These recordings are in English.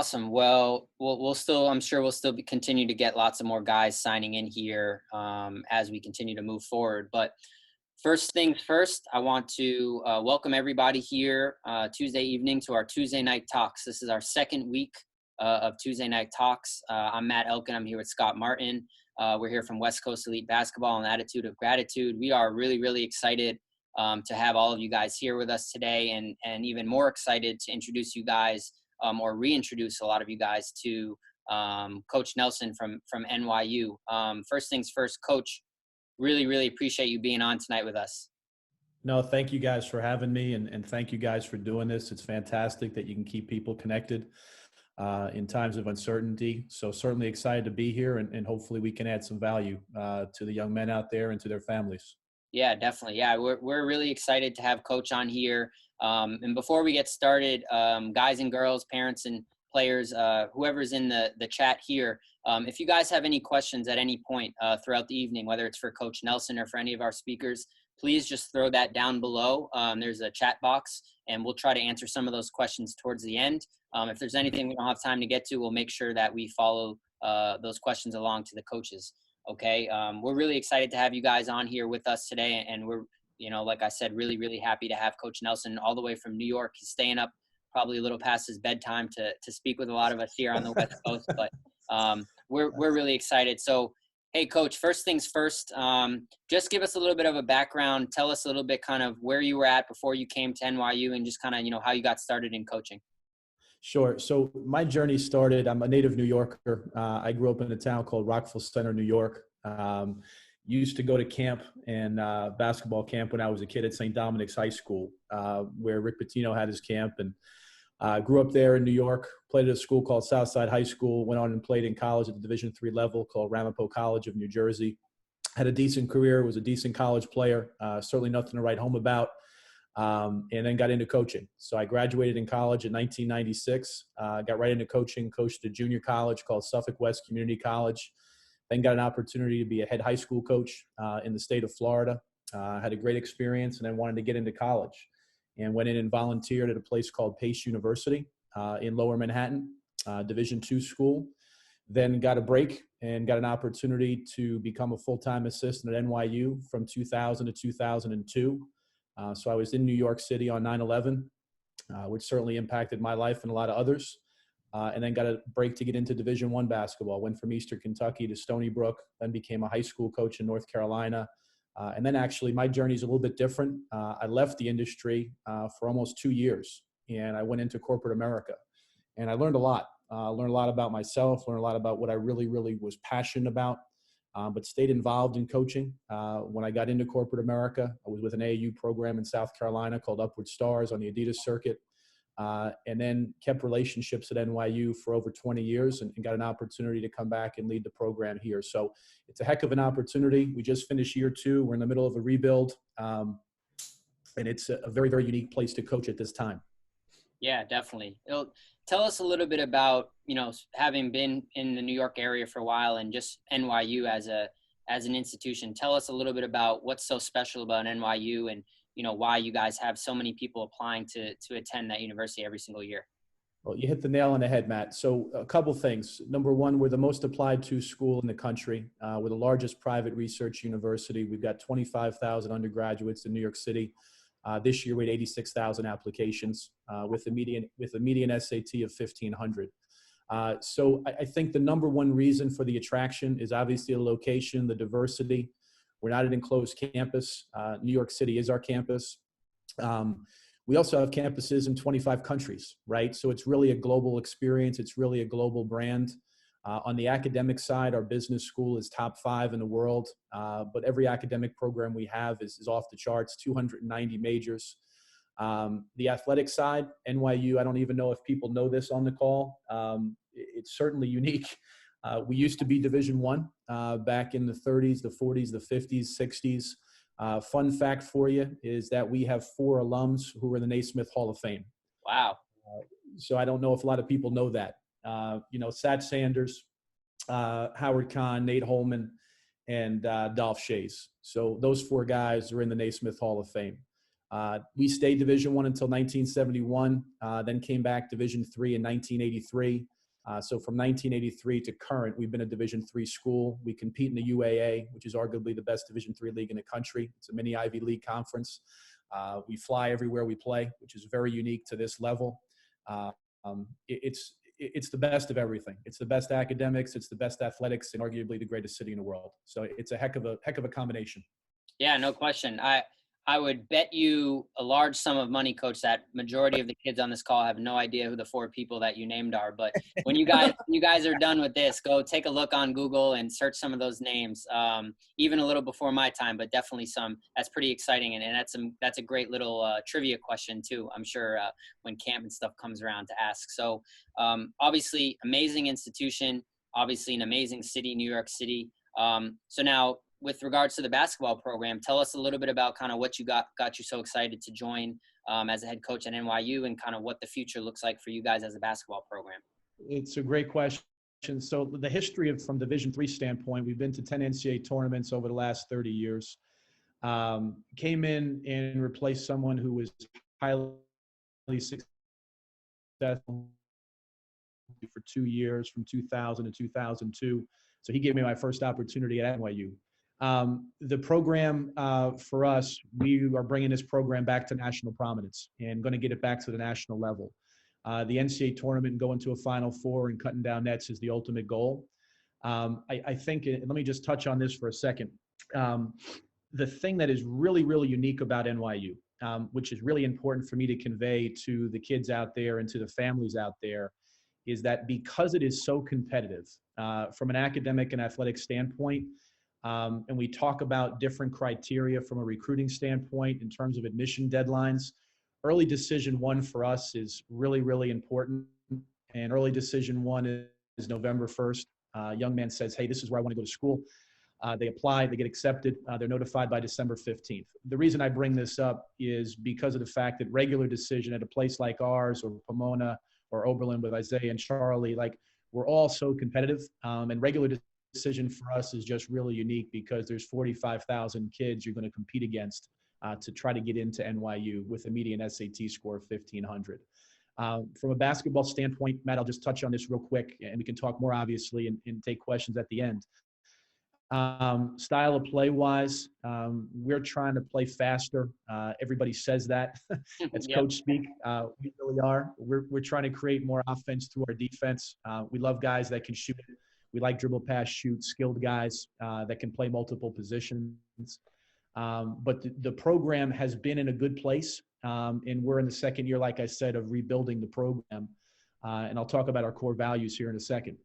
Awesome. Well, we'll still, I'm sure we'll still continue to get lots of more guys signing in here as we continue to move forward. But first things first, I want to welcome everybody here Tuesday evening to our Tuesday Night Talks. This is our second week of Tuesday Night Talks. I'm Matt Elkin. I'm here with Scott Martin. We're here from West Coast Elite Basketball and Attitude of Gratitude. We are really, really excited to have all of you guys here with us today, and even more excited to introduce you guys or reintroduce a lot of you guys to Coach Nelson from NYU. First things first, Coach, really, really appreciate you being on tonight with us. No, thank you guys for having me, and thank you guys for doing this. It's fantastic that you can keep people connected in times of uncertainty. So certainly excited to be here, and hopefully we can add some value to the young men out there and to their families. Yeah, definitely. Yeah, we're really excited to have Coach on here. And before we get started, guys and girls, parents and players, whoever's in the chat here, if you guys have any questions at any point throughout the evening, whether it's for Coach Nelson or for any of our speakers, please just throw that down below. There's a chat box, and we'll try to answer some of those questions towards the end. If there's anything we don't have time to get to, we'll make sure that we follow those questions along to the coaches. Okay. We're really excited to have you guys on here with us today. And we're, like I said, really, really happy to have Coach Nelson all the way from New York. He's staying up probably a little past his bedtime to speak with a lot of us here on the West Coast, but we're really excited. So, hey, Coach, first things first, just give us a little bit of a background. Tell us a little bit kind of where you were at before you came to NYU, and just kind of, how you got started in coaching. Sure. So my journey started, I'm a native New Yorker. I grew up in a town called Rockville Center, New York. Used to go to camp and basketball camp when I was a kid at St. Dominic's High School, where Rick Pitino had his camp. And grew up there in New York, played at a school called Southside High School, went on and played in college at the Division III level called Ramapo College of New Jersey. Had a decent career, was a decent college player, certainly nothing to write home about. And then got into coaching. So I graduated in college in 1996, got right into coaching, coached a junior college called Suffolk West Community College, then got an opportunity to be a head high school coach in the state of Florida. Had a great experience, and then wanted to get into college and went in and volunteered at a place called Pace University in Lower Manhattan, Division II school. Then got a break and got an opportunity to become a full-time assistant at NYU from 2000 to 2002. So I was in New York City on 9/11, which certainly impacted my life and a lot of others. And then got a break to get into Division I basketball. Went from Eastern Kentucky to Stony Brook, then became a high school coach in North Carolina. And then actually my journey is a little bit different. I left the industry for almost 2 years, and I went into corporate America. And I learned a lot. Learned a lot about myself, learned a lot about what I really, really was passionate about. But stayed involved in coaching. When I got into corporate America, I was with an AAU program in South Carolina called Upward Stars on the Adidas circuit, and then kept relationships at NYU for over 20 years and got an opportunity to come back and lead the program here. So it's a heck of an opportunity. We just finished year 2. We're in the middle of a rebuild, and it's a very, very unique place to coach at this time. Yeah, definitely. Tell us a little bit about, having been in the New York area for a while and just NYU as an institution. Tell us a little bit about what's so special about NYU and, why you guys have so many people applying to attend that university every single year. Well, you hit the nail on the head, Matt. So a couple things. Number one, we're the most applied to school in the country. We're the largest private research university. We've got 25,000 undergraduates in New York City. This year we had 86,000 applications with a median SAT of 1,500. So I think the number one reason for the attraction is obviously the location, the diversity. We're not an enclosed campus. New York City is our campus. We also have campuses in 25 countries, right? So it's really a global experience. It's really a global brand. On the academic side, our business school is top 5 in the world, but every academic program we have is off the charts, 290 majors. The athletic side, NYU, I don't even know if people know this on the call. It's certainly unique. We used to be Division I back in the 30s, the 40s, the 50s, 60s. Fun fact for you is that we have 4 alums who are in the Naismith Hall of Fame. Wow. So I don't know if a lot of people know that. Sat Sanders, Howard Kahn, Nate Holman, and Dolph Shays. So those 4 guys are in the Naismith Hall of Fame. We stayed Division I until 1971, then came back Division III in 1983. So from 1983 to current, we've been a Division III school. We compete in the UAA, which is arguably the best Division III league in the country. It's a mini Ivy League conference. We fly everywhere we play, which is very unique to this level. It's the best of everything. It's the best academics, it's the best athletics, and arguably the greatest city in the world. So it's a heck of a combination. Yeah, no question. I would bet you a large sum of money, Coach, that majority of the kids on this call have no idea who the 4 people that you named are. But when you guys are done with this, go take a look on Google and search some of those names. Even a little before my time, but definitely some. That's pretty exciting, and that's a great little trivia question too. I'm sure when camp and stuff comes around to ask. So obviously, amazing institution. Obviously, an amazing city, New York City. So now, with regards to the basketball program, tell us a little bit about kind of what you got you so excited to join as a head coach at NYU, and kind of what the future looks like for you guys as a basketball program. It's a great question. So the history from Division III standpoint, we've been to 10 NCAA tournaments over the last 30 years. Came in and replaced someone who was highly successful for 2 years, from 2000 to 2002. So he gave me my first opportunity at NYU. The program for us, we are bringing this program back to national prominence and going to get it back to the national level. The NCAA tournament and going to a Final Four and cutting down nets is the ultimate goal. I think, let me just touch on this for a second. The thing that is really, really unique about NYU, which is really important for me to convey to the kids out there and to the families out there, is that because it is so competitive from an academic and athletic standpoint, and we talk about different criteria from a recruiting standpoint in terms of admission deadlines, early decision one for us is really, really important. And early decision one is November 1st. Young man says, hey, this is where I want to go to school. They apply, they get accepted. They're notified by December 15th. The reason I bring this up is because of the fact that regular decision at a place like ours, or Pomona, or Oberlin with Isaiah and Charlie, like, we're all so competitive. And regular decision for us is just really unique because there's 45,000 kids you're going to compete against to try to get into NYU with a median SAT score of 1,500. From a basketball standpoint, Matt, I'll just touch on this real quick, and we can talk more, obviously, and take questions at the end. Style of play wise, we're trying to play faster. Everybody says that. It's yep. Coach speak. We really are. We're trying to create more offense through our defense. We love guys that can shoot. We like dribble, pass, shoot, skilled guys that can play multiple positions. But the program has been in a good place, and we're in the second year, like I said, of rebuilding the program. And I'll talk about our core values here in a second.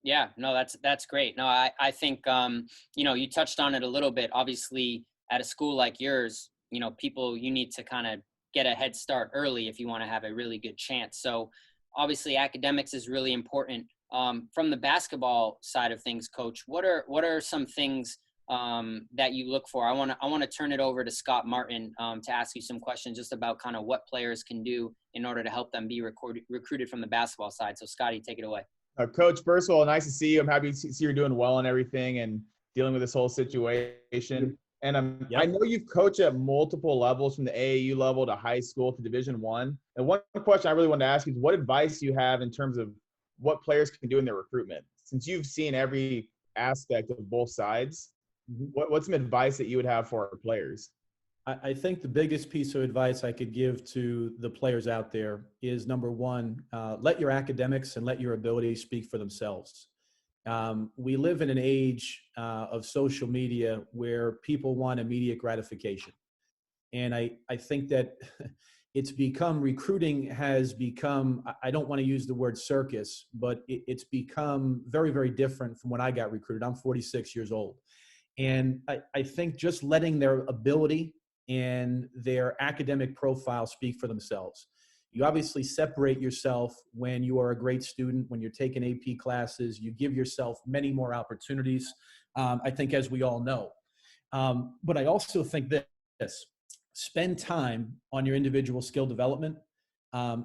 Yeah, no, that's great. No, I think, you touched on it a little bit. Obviously, at a school like yours, you need to kind of get a head start early if you want to have a really good chance. So obviously academics is really important. From the basketball side of things, Coach, what are some things that you look for? I want to turn it over to Scott Martin to ask you some questions just about kind of what players can do in order to help them be recruited from the basketball side. So Scotty, take it away. Coach, first of all, nice to see you. I'm happy to see you're doing well and everything and dealing with this whole situation. And yep. I know you've coached at multiple levels, from the AAU level to high school to Division I. And one question I really wanted to ask you is what advice you have in terms of what players can do in their recruitment. Since you've seen every aspect of both sides, what's some advice that you would have for our players? I think the biggest piece of advice I could give to the players out there is, number one, let your academics and let your ability speak for themselves. We live in an age of social media where people want immediate gratification. And I think that recruiting has become, I don't want to use the word circus, but it's become very, very different from when I got recruited. I'm 46 years old. And I think just letting their ability and their academic profile speak for themselves. You obviously separate yourself when you are a great student, when you're taking AP classes, you give yourself many more opportunities, I think, as we all know. But I also think this, spend time on your individual skill development,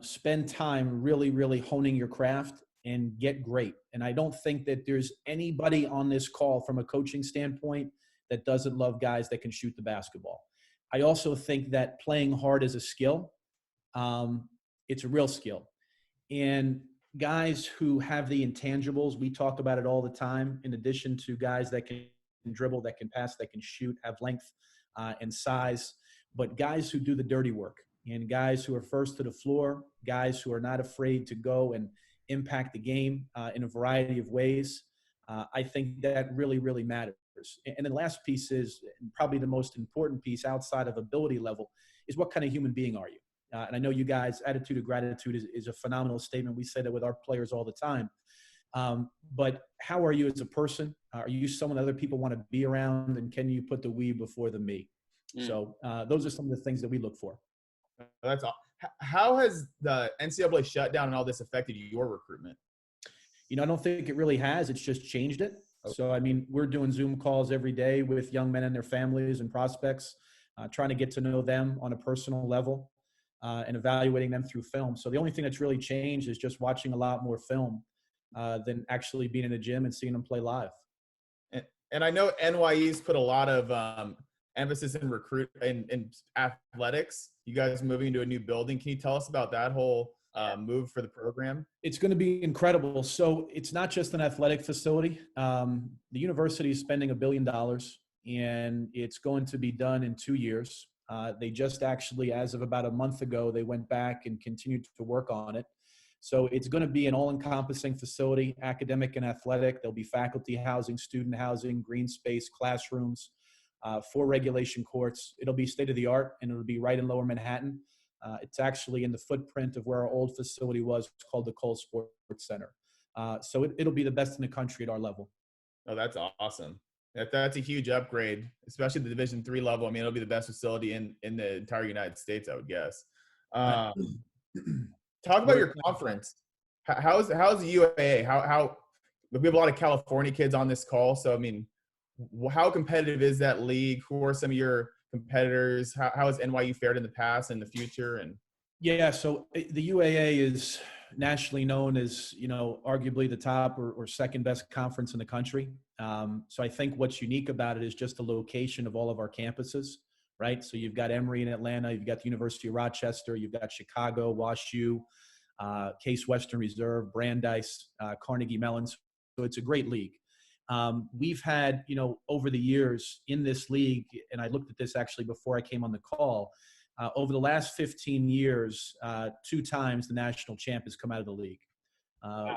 spend time really, really honing your craft and get great. And I don't think that there's anybody on this call from a coaching standpoint that doesn't love guys that can shoot the basketball. I also think that playing hard is a skill. It's a real skill. And guys who have the intangibles, we talk about it all the time, in addition to guys that can dribble, that can pass, that can shoot, have length and size, but guys who do the dirty work and guys who are first to the floor, guys who are not afraid to go and impact the game in a variety of ways. I think that really, really matters. And the last piece is probably the most important piece outside of ability level is what kind of human being are you? And I know you guys, attitude of gratitude is a phenomenal statement. We say that with our players all the time. But how are you as a person? Are you someone other people want to be around? And can you put the we before the me? So those are some of the things that we look for. That's all. How has the NCAA shutdown and all this affected your recruitment? You know, I don't think it really has. It's just changed it. So, I mean, we're doing Zoom calls every day with young men and their families and prospects, trying to get to know them on a personal level and evaluating them through film. So the only thing that's really changed is just watching a lot more film than actually being in a gym and seeing them play live. And I know NYU's put a lot of emphasis in athletics. You guys moving into a new building. Can you tell us about that whole move for the program? It's going to be incredible. So it's not just an athletic facility. The university is spending $1 billion, and it's going to be done in 2 years. They just actually, as of about a month ago, they went back and continued to work on it. So it's going to be an all-encompassing facility, academic and athletic. There'll be faculty housing, student housing, green space, classrooms, 4 regulation courts. It'll be state-of-the-art, and it'll be right in Lower Manhattan. It's actually in the footprint of where our old facility was, called the Cole Sports Center. So it'll be the best in the country at our level. Oh, that's awesome. That's a huge upgrade, especially the Division III level. I mean, it'll be the best facility in the entire United States, I would guess. Talk about your conference. How's the UAA? How we have a lot of California kids on this call. So, I mean, how competitive is that league? Who are some of your competitors? How has NYU fared in the past and the future? And yeah, so the UAA is nationally known as, you know, arguably the top or second best conference in the country. So I think what's unique about it is just the location of all of our campuses, right? So you've got Emory in Atlanta, you've got the University of Rochester, you've got Chicago, Wash U, Case Western Reserve, Brandeis, Carnegie Mellon. So it's a great league. We've had, you know, over the years in this league, and I looked at this actually before I came on the call, over the last 15 years, 2 times the national champ has come out of the league.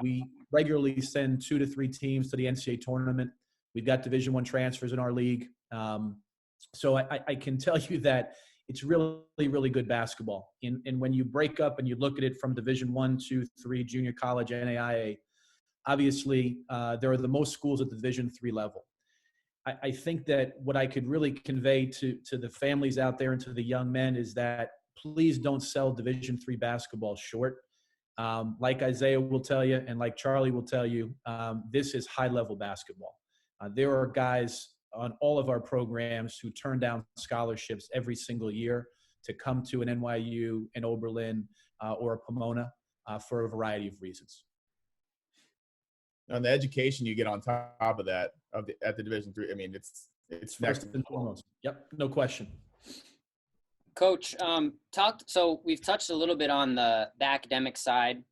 We regularly send 2 to 3 teams to the NCAA tournament. We've got Division I transfers in our league. So I can tell you that it's really, really good basketball. And when you break up and you look at it from Division I, II, III, junior college, NAIA, obviously there are the most schools at the Division III level. I think that what I could really convey to the families out there and to the young men is that please don't sell Division III basketball short. Like Isaiah will tell you, and like Charlie will tell you, this is high-level basketball. There are guys on all of our programs who turn down scholarships every single year to come to an NYU, an Oberlin, or a Pomona for a variety of reasons. And the education you get on top of that at the Division III, I mean, it's first and foremost. Yep, no question. Coach, so we've touched a little bit on the academic side.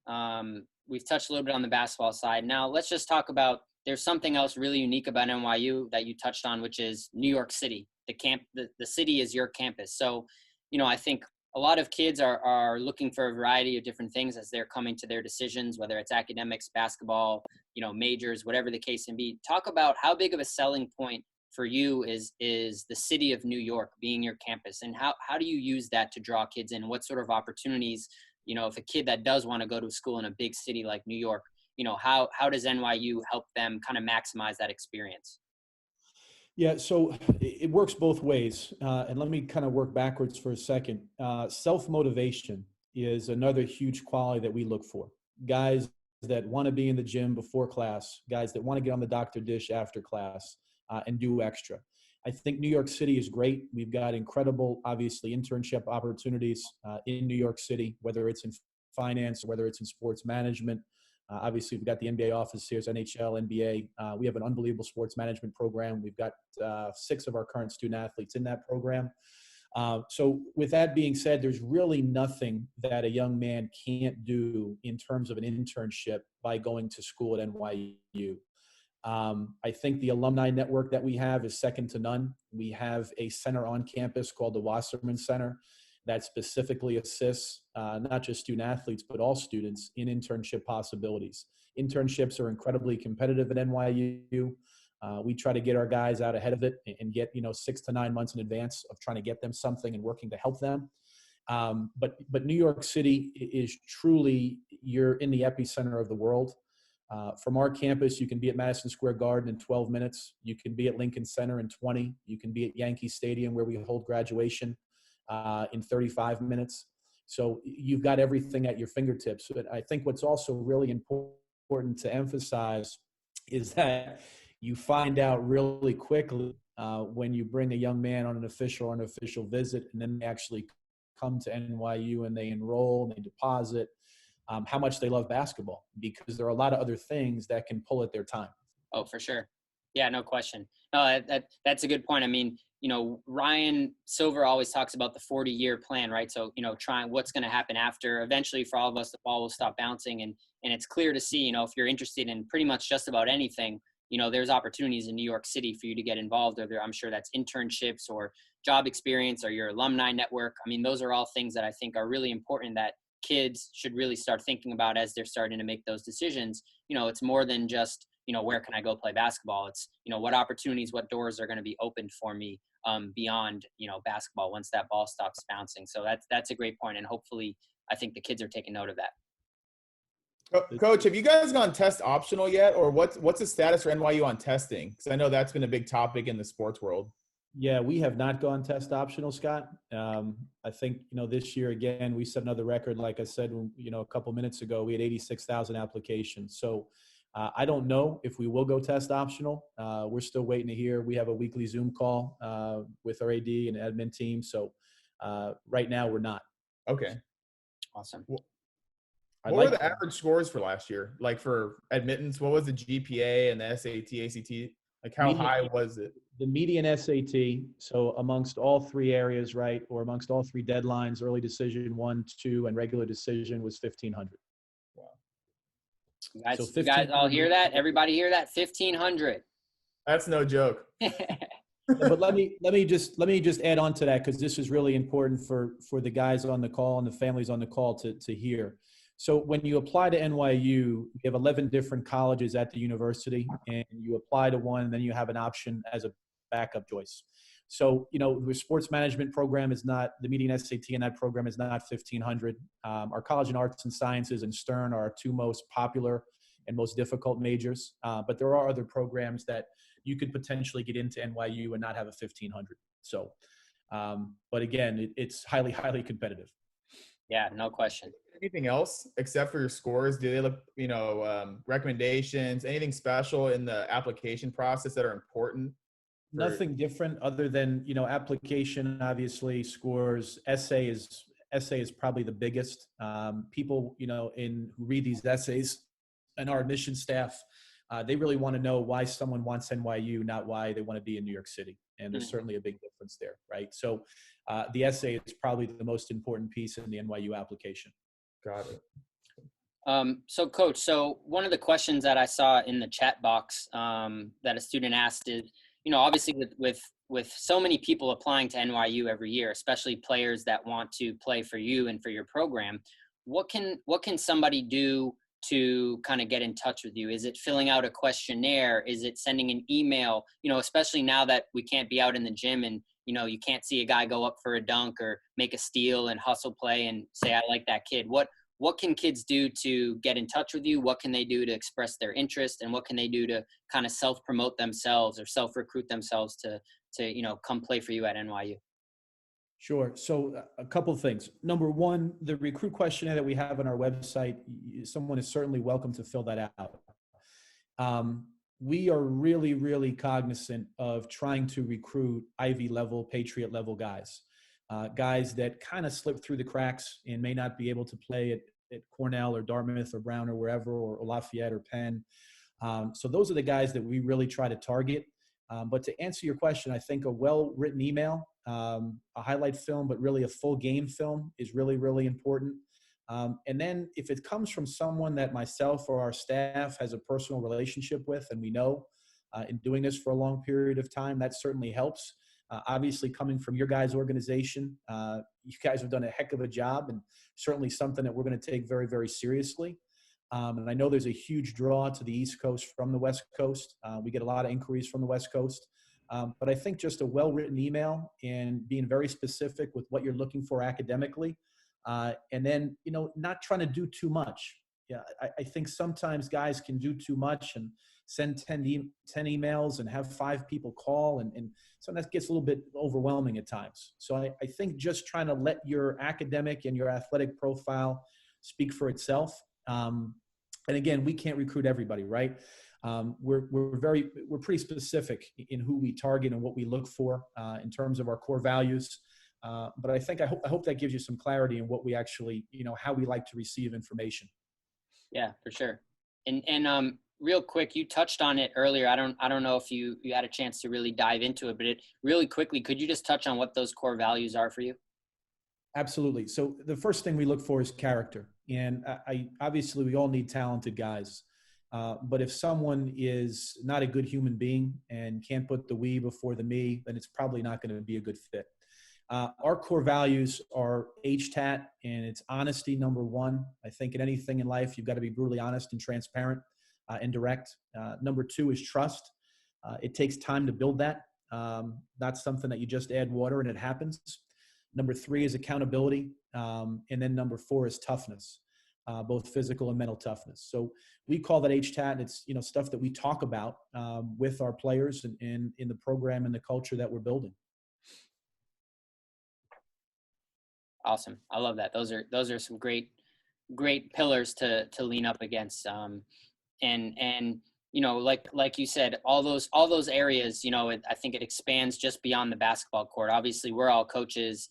We've touched a little bit on the basketball side. Now let's just talk about, there's something else really unique about NYU that you touched on, which is New York City. The city is your campus. So, you know, I think a lot of kids are looking for a variety of different things as they're coming to their decisions, whether it's academics, basketball, you know, majors, whatever the case may be. Talk about how big of a selling point for you is the city of New York being your campus, and how do you use that to draw kids in? What sort of opportunities, you know, if a kid that does want to go to school in a big city like New York, you know, how does NYU help them kind of maximize that experience? Yeah, so it works both ways. And let me kind of work backwards for a second. Self-motivation is another huge quality that we look for. Guys that want to be in the gym before class, guys that want to get on the doctor dish after class and do extra. I think New York City is great. We've got incredible, obviously, internship opportunities in New York City, whether it's in finance, whether it's in sports management. Obviously, we've got the NBA office here, NHL, NBA. We have an unbelievable sports management program. We've got 6 of our current student athletes in that program. So with that being said, there's really nothing that a young man can't do in terms of an internship by going to school at NYU. I think the alumni network that we have is second to none. We have a center on campus called the Wasserman Center that specifically assists not just student athletes, but all students in internship possibilities. Internships are incredibly competitive at NYU. We try to get our guys out ahead of it and get, 6 to 9 months in advance of trying to get them something and working to help them. But New York City is truly, you're in the epicenter of the world. From our campus, you can be at Madison Square Garden in 12 minutes. You can be at Lincoln Center in 20. You can be at Yankee Stadium where we hold graduation in 35 minutes. So you've got everything at your fingertips. But I think what's also really important to emphasize is that you find out really quickly when you bring a young man on an official or unofficial visit, and then they actually come to NYU and they enroll and they deposit, how much they love basketball, because there are a lot of other things that can pull at their time. Oh, for sure. Yeah, no question. No, that's a good point. I mean, Ryan Silver always talks about the 40-year plan, right? So, trying what's going to happen after. Eventually, for all of us, the ball will stop bouncing. And it's clear to see, if you're interested in pretty much just about anything, there's opportunities in New York City for you to get involved. Or I'm sure that's internships or job experience or your alumni network. I mean, those are all things that I think are really important that kids should really start thinking about as they're starting to make those decisions. It's more than just, where can I go play basketball? It's, what opportunities, what doors are going to be opened for me beyond, basketball once that ball stops bouncing. So that's a great point. And hopefully I think the kids are taking note of that. Coach, have you guys gone test optional yet? Or what's the status for NYU on testing? Because I know that's been a big topic in the sports world. Yeah, we have not gone test optional, Scott. I think, this year, again, we set another record. Like I said, a couple minutes ago, we had 86,000 applications. So I don't know if we will go test optional. We're still waiting to hear. We have a weekly Zoom call with our AD and admin team. So right now we're not. Okay. Awesome. What were the average scores for last year? Like for admittance, what was the GPA and the SAT, ACT? Like how high was it? The median SAT, so amongst all three areas, right, or amongst all three deadlines, early decision, 1, 2, and regular decision was 1,500. Wow. You guys all hear that? Everybody hear that? 1,500. That's no joke. But let me just add on to that, because this is really important for the guys on the call and the families on the call to hear. So when you apply to NYU, we have 11 different colleges at the university, and you apply to one, and then you have an option as a backup choice. So, the sports management program is not, the median SAT in that program is not 1,500. Our college in arts and sciences and Stern are our two most popular and most difficult majors. But there are other programs that you could potentially get into NYU and not have a 1,500. So, but again, it's highly, highly competitive. Yeah, no question. Anything else except for your scores? Do they look, recommendations, anything special in the application process that are important? Nothing different other than, application, obviously, scores. Essay is probably the biggest. People, who read these essays, and our admission staff, they really want to know why someone wants NYU, not why they want to be in New York City. And there's certainly a big difference there, right? So the essay is probably the most important piece in the NYU application. Got it. So Coach, one of the questions that I saw in the chat box that a student asked is, obviously with so many people applying to NYU every year, especially players that want to play for you and for your program, what can somebody do to kind of get in touch with you? Is it filling out a questionnaire? Is it sending an email? Especially now that we can't be out in the gym and, you can't see a guy go up for a dunk or make a steal and hustle play and say, I like that kid. What can kids do to get in touch with you? What can they do to express their interest? And what can they do to kind of self-promote themselves or self-recruit themselves to come play for you at NYU? Sure. So a couple of things. Number one, the recruit questionnaire that we have on our website, someone is certainly welcome to fill that out. We are really, really cognizant of trying to recruit Ivy level, Patriot level guys. Guys that kind of slip through the cracks and may not be able to play at Cornell or Dartmouth or Brown or wherever, or Lafayette or Penn. So those are the guys that we really try to target. But to answer your question, I think a well-written email, a highlight film, but really a full game film is really, really important. And then if it comes from someone that myself or our staff has a personal relationship with and we know in doing this for a long period of time, that certainly helps. Obviously, coming from your guys' organization, you guys have done a heck of a job and certainly something that we're going to take very, very seriously. And I know there's a huge draw to the East Coast from the West Coast. We get a lot of inquiries from the West Coast. But I think just a well-written email and being very specific with what you're looking for academically, and then, not trying to do too much. Yeah, I think sometimes guys can do too much and send 10 emails and have 5 people call, and sometimes that gets a little bit overwhelming at times. So I think just trying to let your academic and your athletic profile speak for itself. And again, we can't recruit everybody, right? We're pretty specific in who we target and what we look for in terms of our core values. But I hope that gives you some clarity in what we actually, how we like to receive information. Yeah, for sure. And real quick, you touched on it earlier. I don't know if you had a chance to really dive into it, but really quickly, could you just touch on what those core values are for you? Absolutely. So the first thing we look for is character. And obviously we all need talented guys. But if someone is not a good human being and can't put the we before the me, then it's probably not going to be a good fit. Our core values are HTAT, and it's honesty, number one. I think in anything in life, you've got to be brutally honest and transparent and direct. Number 2 is trust. It takes time to build that. Not something that you just add water and it happens. Number 3 is accountability. And then number 4 is toughness, both physical and mental toughness. So we call that HTAT. It's, stuff that we talk about with our players and in the program and the culture that we're building. Awesome. I love that. Those are some great pillars to lean up against. And like you said, all those areas, I think it expands just beyond the basketball court. Obviously, we're all coaches,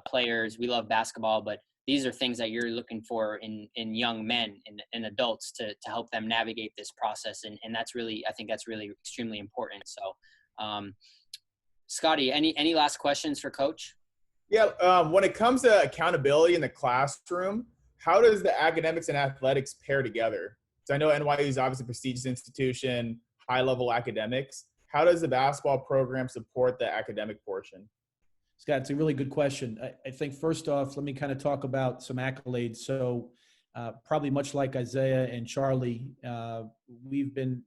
players. We love basketball, but these are things that you're looking for in young men and adults to help them navigate this process. And I think that's really extremely important. So, Scotty, any last questions for Coach? Yeah, when it comes to accountability in the classroom, how does the academics and athletics pair together? So I know NYU is obviously a prestigious institution, high-level academics. How does the basketball program support the academic portion? Scott, it's a really good question. I think first off, let me kind of talk about some accolades. So probably much like Isaiah and Charlie, we've been,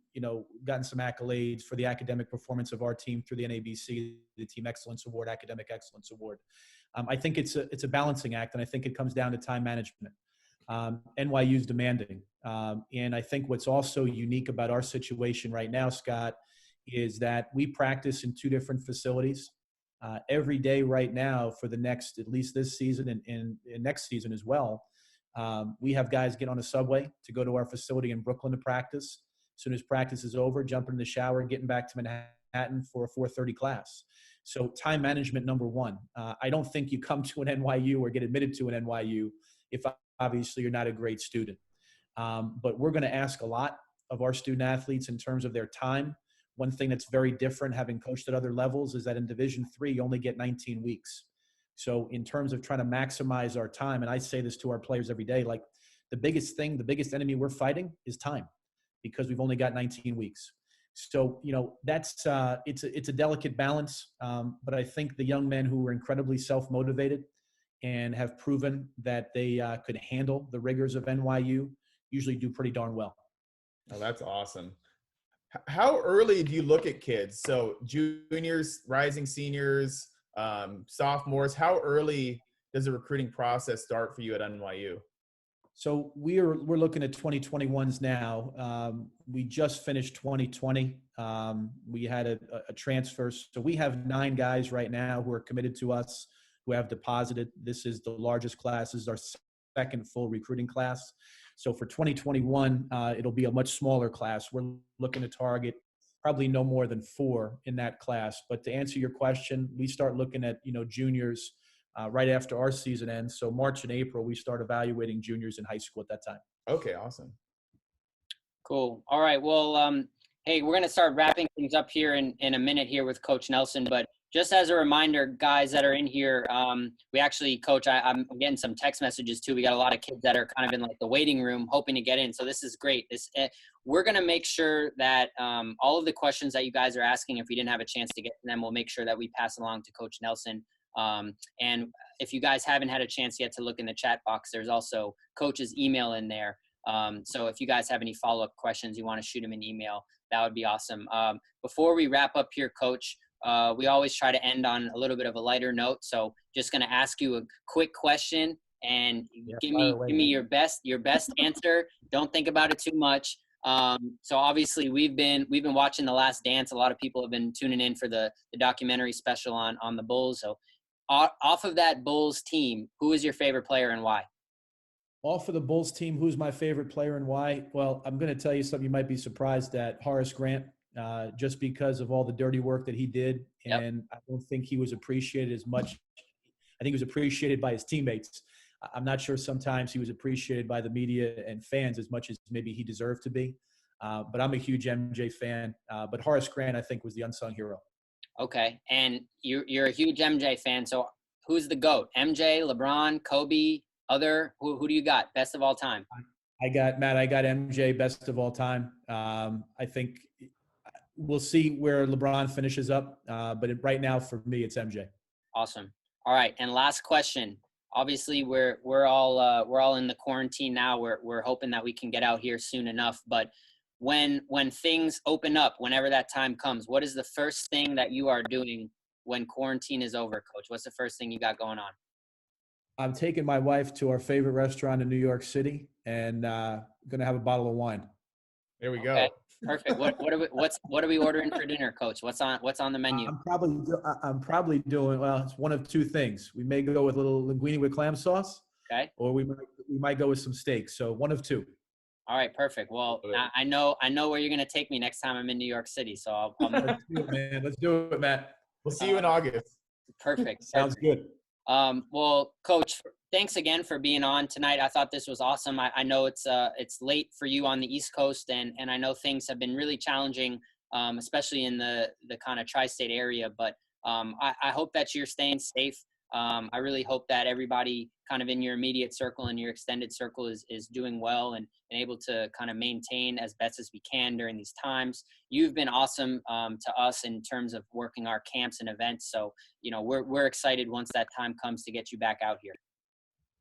gotten some accolades for the academic performance of our team through the NABC, the Team Excellence Award, Academic Excellence Award. I think it's a balancing act, and I think it comes down to time management. NYU's demanding. And I think what's also unique about our situation right now, Scott, is that we practice in 2 different facilities. Every day right now for the next, at least this season and next season as well, we have guys get on a subway to go to our facility in Brooklyn to practice. As soon as practice is over, jumping in the shower, getting back to Manhattan for a 4:30 class. So time management, number 1. I don't think you come to an NYU or get admitted to an NYU if obviously you're not a great student. But we're going to ask a lot of our student athletes in terms of their time. One thing that's very different, having coached at other levels, is that in Division III, you only get 19 weeks. So in terms of trying to maximize our time, and I say this to our players every day, like the biggest enemy we're fighting is time, because we've only got 19 weeks. So, that's it's a delicate balance. But I think the young men who are incredibly self-motivated and have proven that they could handle the rigors of NYU usually do pretty darn well. Oh, that's awesome. How early do you look at kids? So juniors, rising seniors, sophomores, how early does the recruiting process start for you at NYU? So we're looking at 2021s now. We just finished 2020. We had a transfer. So we have 9 guys right now who are committed to us, who have deposited. This is the largest class. This is our second full recruiting class. So for 2021, it'll be a much smaller class. We're looking to target probably no more than 4 in that class. But to answer your question, we start looking at, juniors right after our season ends. So March and April, we start evaluating juniors in high school at that time. Okay, awesome. Cool. All right. Well, Hey, we're going to start wrapping things up here in a minute here with Coach Nelson. But just as a reminder, guys that are in here, we actually, Coach, I'm getting some text messages too. We got a lot of kids that are kind of in like the waiting room hoping to get in. So this is great. We're going to make sure that all of the questions that you guys are asking, if we didn't have a chance to get to them, we'll make sure that we pass along to Coach Nelson. And if you guys haven't had a chance yet to look in the chat box, there's also Coach's email in there. So if you guys have any follow-up questions, you want to shoot him an email, that would be awesome. Before we wrap up here, Coach, we always try to end on a little bit of a lighter note. So just going to ask you a quick question and give me your best answer. Don't think about it too much. So obviously we've been watching The Last Dance. A lot of people have been tuning in for the documentary special on the Bulls. So off of that Bulls team, who is your favorite player and why? Off of the Bulls team, who's my favorite player and why? Well, I'm going to tell you something you might be surprised at. Horace Grant, just because of all the dirty work that he did. And I don't think he was appreciated as much. I think he was appreciated by his teammates. I'm not sure sometimes he was appreciated by the media and fans as much as maybe he deserved to be. But I'm a huge MJ fan. But Horace Grant, I think, was the unsung hero. Okay. And you're a huge MJ fan. So who's the GOAT? MJ, LeBron, Kobe, who do you got? Best of all time? I got MJ, best of all time. I think we'll see where LeBron finishes up. But right now, for me, it's MJ. Awesome. All right. And last question. Obviously, we're all in the quarantine now. We're hoping that we can get out here soon enough. But when things open up, whenever that time comes, what is the first thing that you are doing when quarantine is over, Coach? What's the first thing you got going on? I'm taking my wife to our favorite restaurant in New York City and going to have a bottle of wine. There we go. Okay. Perfect. What are we ordering for dinner, Coach? What's on the menu? I'm probably doing, well, it's one of two things. We may go with a little linguine with clam sauce. Okay. Or we might go with some steak. So one of two. All right, perfect. Well, I know where you're gonna take me next time I'm in New York City. So I'll Let's do it, Matt. We'll see you in August. Perfect. Sounds good. Well, Coach, thanks again for being on tonight. I thought this was awesome. I know it's late for you on the East Coast, and I know things have been really challenging, especially in the kind of tri-state area. But I hope that you're staying safe. I really hope that everybody kind of in your immediate circle and your extended circle is doing well and able to kind of maintain as best as we can during these times. You've been awesome to us in terms of working our camps and events. So, we're excited once that time comes to get you back out here.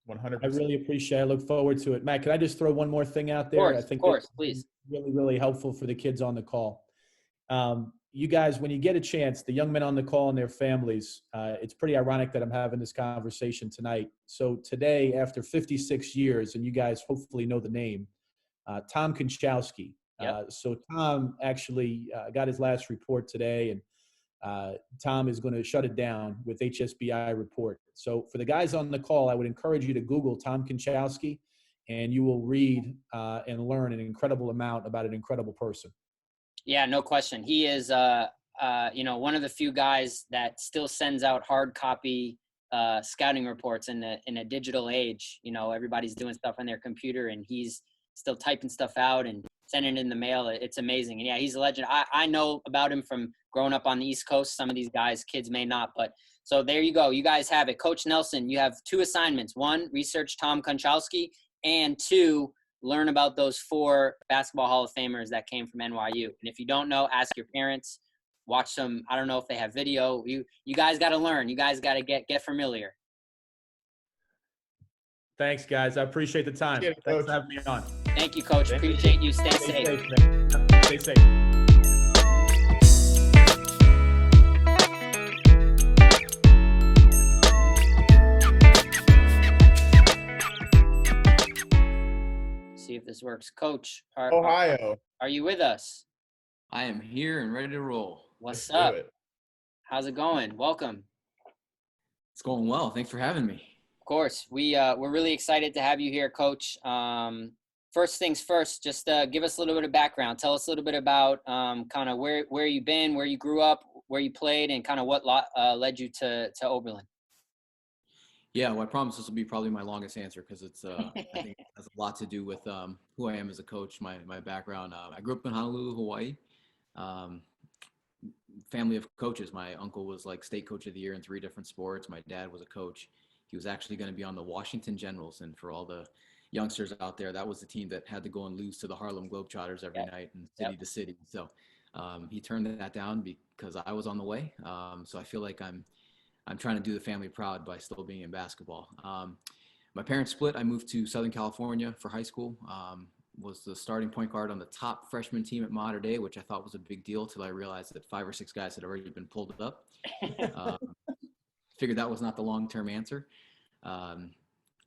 100%. I really appreciate it. I look forward to it. Matt, can I just throw one more thing out there? Of course, please. Really, really helpful for the kids on the call. You guys, when you get a chance, the young men on the call and their families, it's pretty ironic that I'm having this conversation tonight. So today, after 56 years, and you guys hopefully know the name, Tom Katsiaficas. Yep. So Tom actually got his last report today, and Tom is going to shut it down with HSBI report. So for the guys on the call, I would encourage you to Google Tom Katsiaficas, and you will read and learn an incredible amount about an incredible person. Yeah, no question. He is, one of the few guys that still sends out hard copy scouting reports in a digital age. Everybody's doing stuff on their computer, and he's still typing stuff out and sending it in the mail. It's amazing. And yeah, he's a legend. I know about him from growing up on the East Coast. Some of these kids may not, but so there you go. You guys have it. Coach Nelson, you have two assignments. One, research Tom Katsiaficas, and two, learn about those 4 basketball Hall of Famers that came from NYU. And if you don't know, ask your parents, watch some. I don't know if they have video. You guys got to learn. You guys got to get familiar. Thanks, guys. I appreciate the time. Thanks for having me on. Thank you, Coach. Appreciate you. Stay safe. Stay safe. See if this works. Coach, Ohio. Are you with us? I am here and ready to roll. What's up? How's it going? Welcome. It's going well. Thanks for having me. Of course. We're really excited to have you here, Coach. First things first, just give us a little bit of background. Tell us a little bit about kind of where you've been, where you grew up, where you played, and kind of what led you to Oberlin. Yeah, well, I promise this will be probably my longest answer because it's I think it has a lot to do with who I am as a coach, my background. I grew up in Honolulu, Hawaii. family of coaches. My uncle was like state coach of the year in 3 different sports. My dad was a coach. He was actually going to be on the Washington Generals. And for all the youngsters out there, that was the team that had to go and lose to the Harlem Globetrotters every night and city to city. So he turned that down because I was on the way. So I feel like I'm trying to do the family proud by still being in basketball. My parents split. I moved to Southern California for high school. Was the starting point guard on the top freshman team at Mater Dei, which I thought was a big deal till I realized that 5 or 6 guys had already been pulled up. Figured that was not the long-term answer.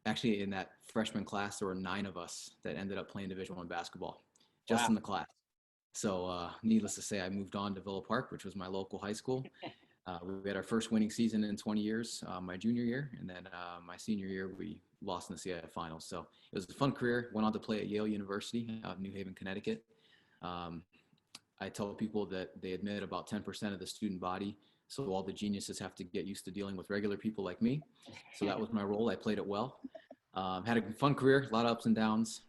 Actually, in that freshman class, there were 9 of us that ended up playing Division I basketball, just in the class. So needless to say, I moved on to Villa Park, which was my local high school. We had our first winning season in 20 years, my junior year, and then my senior year, we lost in the CIF finals. So it was a fun career. Went on to play at Yale University out in New Haven, Connecticut. I tell people that they admit about 10% of the student body, so all the geniuses have to get used to dealing with regular people like me. So that was my role. I played it well. Had a fun career, a lot of ups and downs,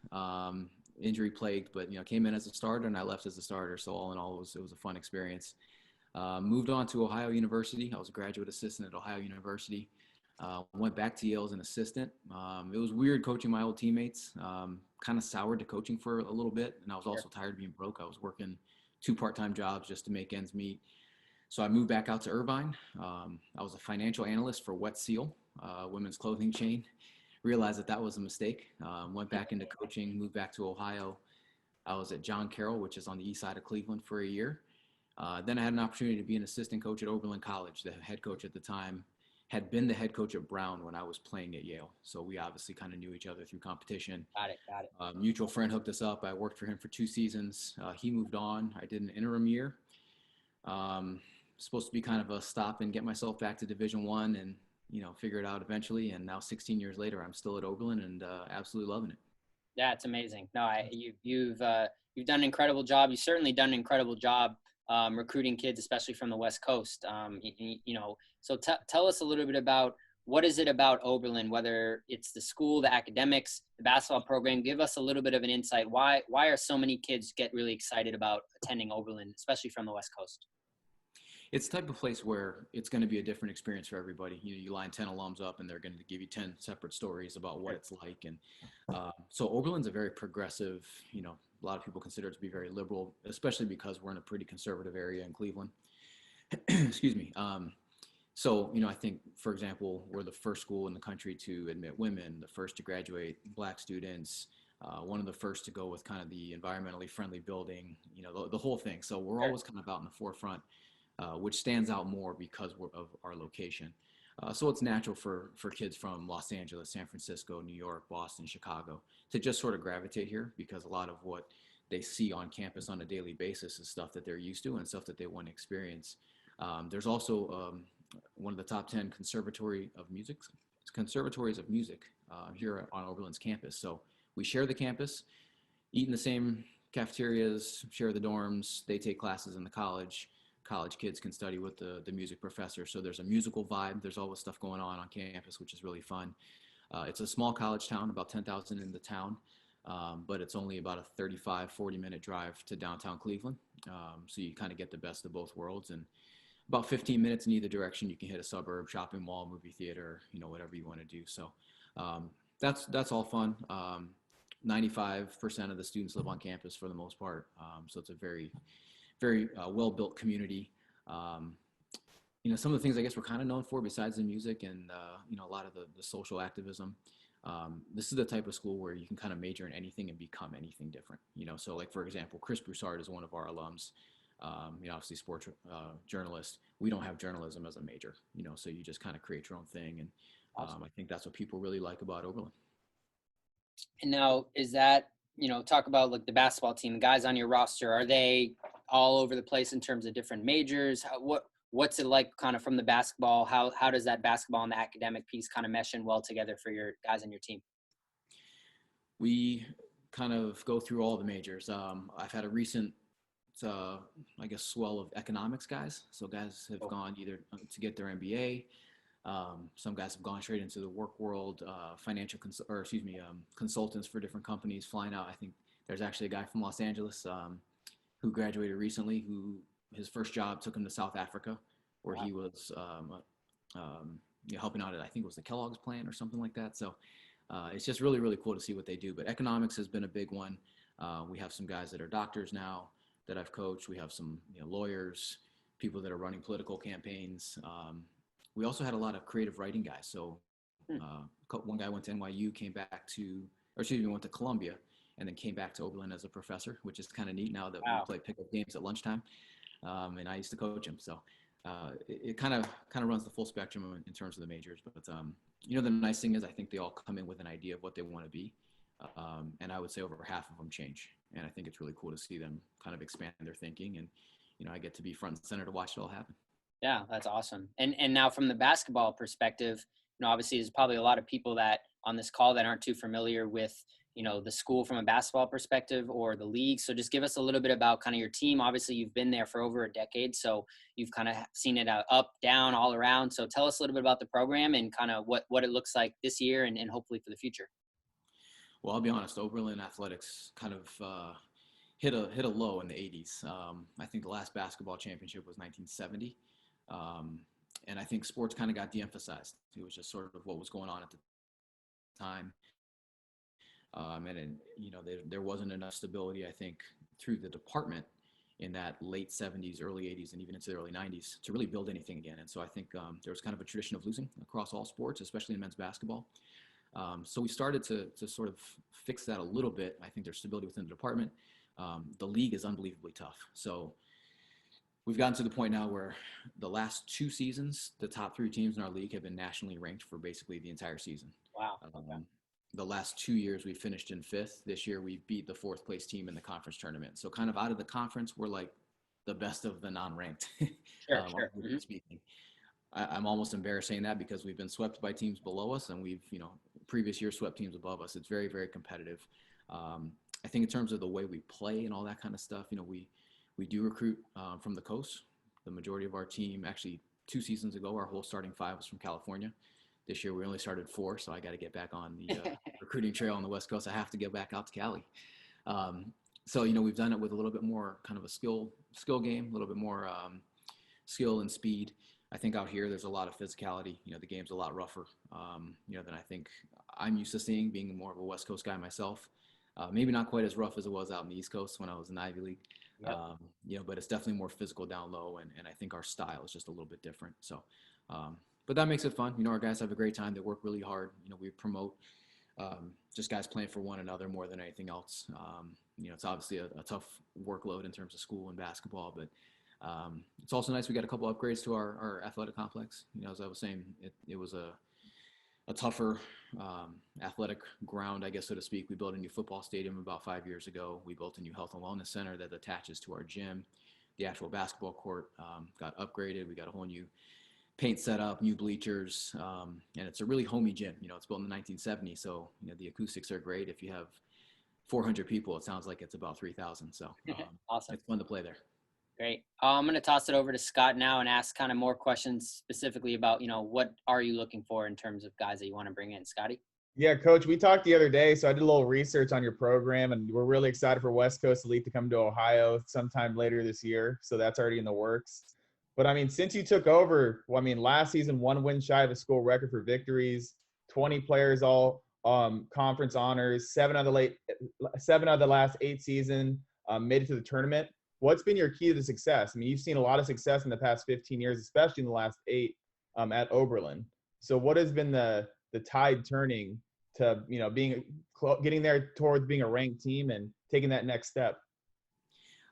injury plagued, but came in as a starter and I left as a starter. So all in all, it was a fun experience. Moved on to Ohio University. I was a graduate assistant at Ohio University. Went back to Yale as an assistant. It was weird coaching my old teammates. Kind of soured to coaching for a little bit, and I was also tired of being broke. I was working 2 part-time jobs just to make ends meet. So I moved back out to Irvine. I was a financial analyst for Wet Seal, women's clothing chain. Realized that was a mistake. Went back into coaching, moved back to Ohio. I was at John Carroll, which is on the east side of Cleveland, for a year. Then I had an opportunity to be an assistant coach at Oberlin College. The head coach at the time had been the head coach at Brown when I was playing at Yale. So we obviously kind of knew each other through competition. Got it. Mutual friend hooked us up. I worked for him for 2 seasons. He moved on. I did an interim year. Supposed to be kind of a stop and get myself back to Division I and, figure it out eventually. And now 16 years later, I'm still at Oberlin and absolutely loving it. Yeah, it's amazing. No, you've done an incredible job. You've certainly done an incredible job recruiting kids, especially from the West Coast. So tell us a little bit about what is it about Oberlin, whether it's the school, the academics, the basketball program. Give us a little bit of an insight. Why are so many kids get really excited about attending Oberlin, especially from the West Coast? It's the type of place where it's going to be a different experience for everybody. You line 10 alums up and they're going to give you 10 separate stories about what it's like. And so Oberlin's a very progressive, a lot of people consider it to be very liberal, especially because we're in a pretty conservative area in Cleveland. Excuse me. So, I think, for example, we're the first school in the country to admit women, the first to graduate Black students, one of the first to go with kind of the environmentally friendly building, the whole thing. So we're always kind of out in the forefront, which stands out more because of our location. So it's natural for kids from Los Angeles, San Francisco, New York, Boston, Chicago to just sort of gravitate here because a lot of what they see on campus on a daily basis is stuff that they're used to and stuff that they want to experience. There's also one of the top 10 conservatories of music here on Oberlin's campus. So we share the campus, eat in the same cafeterias, share the dorms. They take classes in the college. College kids can study with the music professor. So there's a musical vibe. There's always stuff going on campus, which is really fun. It's a small college town, about 10,000 in the town, but it's only about a 40-minute drive to downtown Cleveland. So you kind of get the best of both worlds. And about 15 minutes in either direction, you can hit a suburb, shopping mall, movie theater, whatever you want to do. So that's all fun. 95% of the students live on campus for the most part. So it's a very, very well-built community. Some of the things I guess we're kind of known for besides the music and, a lot of the social activism. This is the type of school where you can kind of major in anything and become anything different. So like, for example, Chris Broussard is one of our alums. Obviously sports journalist. We don't have journalism as a major, so you just kind of create your own thing. And I think that's what people really like about Oberlin. And now is that, talk about like the basketball team, the guys on your roster, are they all over the place in terms of different majors? What's it like kind of from the basketball? How does that basketball and the academic piece kind of mesh in well together for your guys on your team? We kind of go through all the majors. I've had a recent swell of economics guys. So guys have gone either to get their MBA. Some guys have gone straight into the work world, consultants for different companies flying out. I think there's actually a guy from Los Angeles who graduated recently, who his first job took him to South Africa, where he was helping out at, I think it was the Kellogg's plant or something like that. So it's just really, really cool to see what they do. But economics has been a big one. We have some guys that are doctors now that I've coached. We have some lawyers, people that are running political campaigns. We also had a lot of creative writing guys. So one guy went to NYU, went to Columbia, and then came back to Oberlin as a professor, which is kind of neat now that we play pickup games at lunchtime. And I used to coach him. So it kind of runs the full spectrum in terms of the majors. But the nice thing is I think they all come in with an idea of what they want to be. And I would say over half of them change. And I think it's really cool to see them kind of expand their thinking. And, I get to be front and center to watch it all happen. Yeah, that's awesome. And now from the basketball perspective, obviously there's probably a lot of people that on this call that aren't too familiar with, the school from a basketball perspective or the league. So just give us a little bit about kind of your team. Obviously you've been there for over a decade, so you've kind of seen it up, down, all around. So tell us a little bit about the program and kind of what it looks like this year and hopefully for the future. Well, I'll be honest, Oberlin athletics kind of hit a low in the 80s. I think the last basketball championship was 1970. And I think sports kind of got de-emphasized. It was just sort of what was going on at the time. There wasn't enough stability, I think, through the department in that late 70s, early 80s, and even into the early 90s to really build anything again. And so I think there was kind of a tradition of losing across all sports, especially in men's basketball. So we started to sort of fix that a little bit. I think there's stability within the department. The league is unbelievably tough. So we've gotten to the point now where the last 2 seasons, the top 3 teams in our league have been nationally ranked for basically the entire season. Wow. The last 2 years we finished in 5th. This year we beat the 4th place team in the conference tournament. So kind of out of the conference, we're like the best of the non-ranked. Sure. Speaking. I'm almost embarrassed saying that because we've been swept by teams below us and we've, previous year swept teams above us. It's very, very competitive. I think in terms of the way we play and all that kind of stuff, we do recruit from the coast. The majority of our team, actually 2 seasons ago, our whole starting 5 was from California. This year we only started 4, so I got to get back on the recruiting trail on the West Coast. I have to get back out to Cali. So we've done it with a little bit more kind of a skill game, a little bit more skill and speed. I think out here there's a lot of physicality. The game's a lot rougher, than I think I'm used to seeing, being more of a West Coast guy myself. Maybe not quite as rough as it was out in the East Coast when I was in the Ivy League. Yep. But it's definitely more physical down low, and I think our style is just a little bit different. So, but that makes it fun. Our guys have a great time. They work really hard. We promote just guys playing for one another more than anything else. It's obviously a tough workload in terms of school and basketball, but it's also nice. We got a couple upgrades to our athletic complex. As I was saying, it was a tougher athletic ground, I guess, so to speak. We built a new football stadium about 5 years ago. We built a new health and wellness center that attaches to our gym. The actual basketball court got upgraded. We got a whole new paint setup, new bleachers, and it's a really homey gym. It's built in the 1970s, so the acoustics are great. If you have 400 people, it sounds like it's about 3,000. So awesome. It's fun to play there. Great. I'm going to toss it over to Scott now and ask kind of more questions specifically about, what are you looking for in terms of guys that you want to bring in? Scotty? Yeah, Coach, we talked the other day, so I did a little research on your program, and we're really excited for West Coast Elite to come to Ohio sometime later this year. So that's already in the works. But, since you took over, last season, 1 win shy of a school record for victories, 20 players all conference honors, 7 out of the last 8 seasons made it to the tournament. What's been your key to the success? You've seen a lot of success in the past 15 years, especially in the last 8 at Oberlin. So what has been the tide turning to, getting there towards being a ranked team and taking that next step?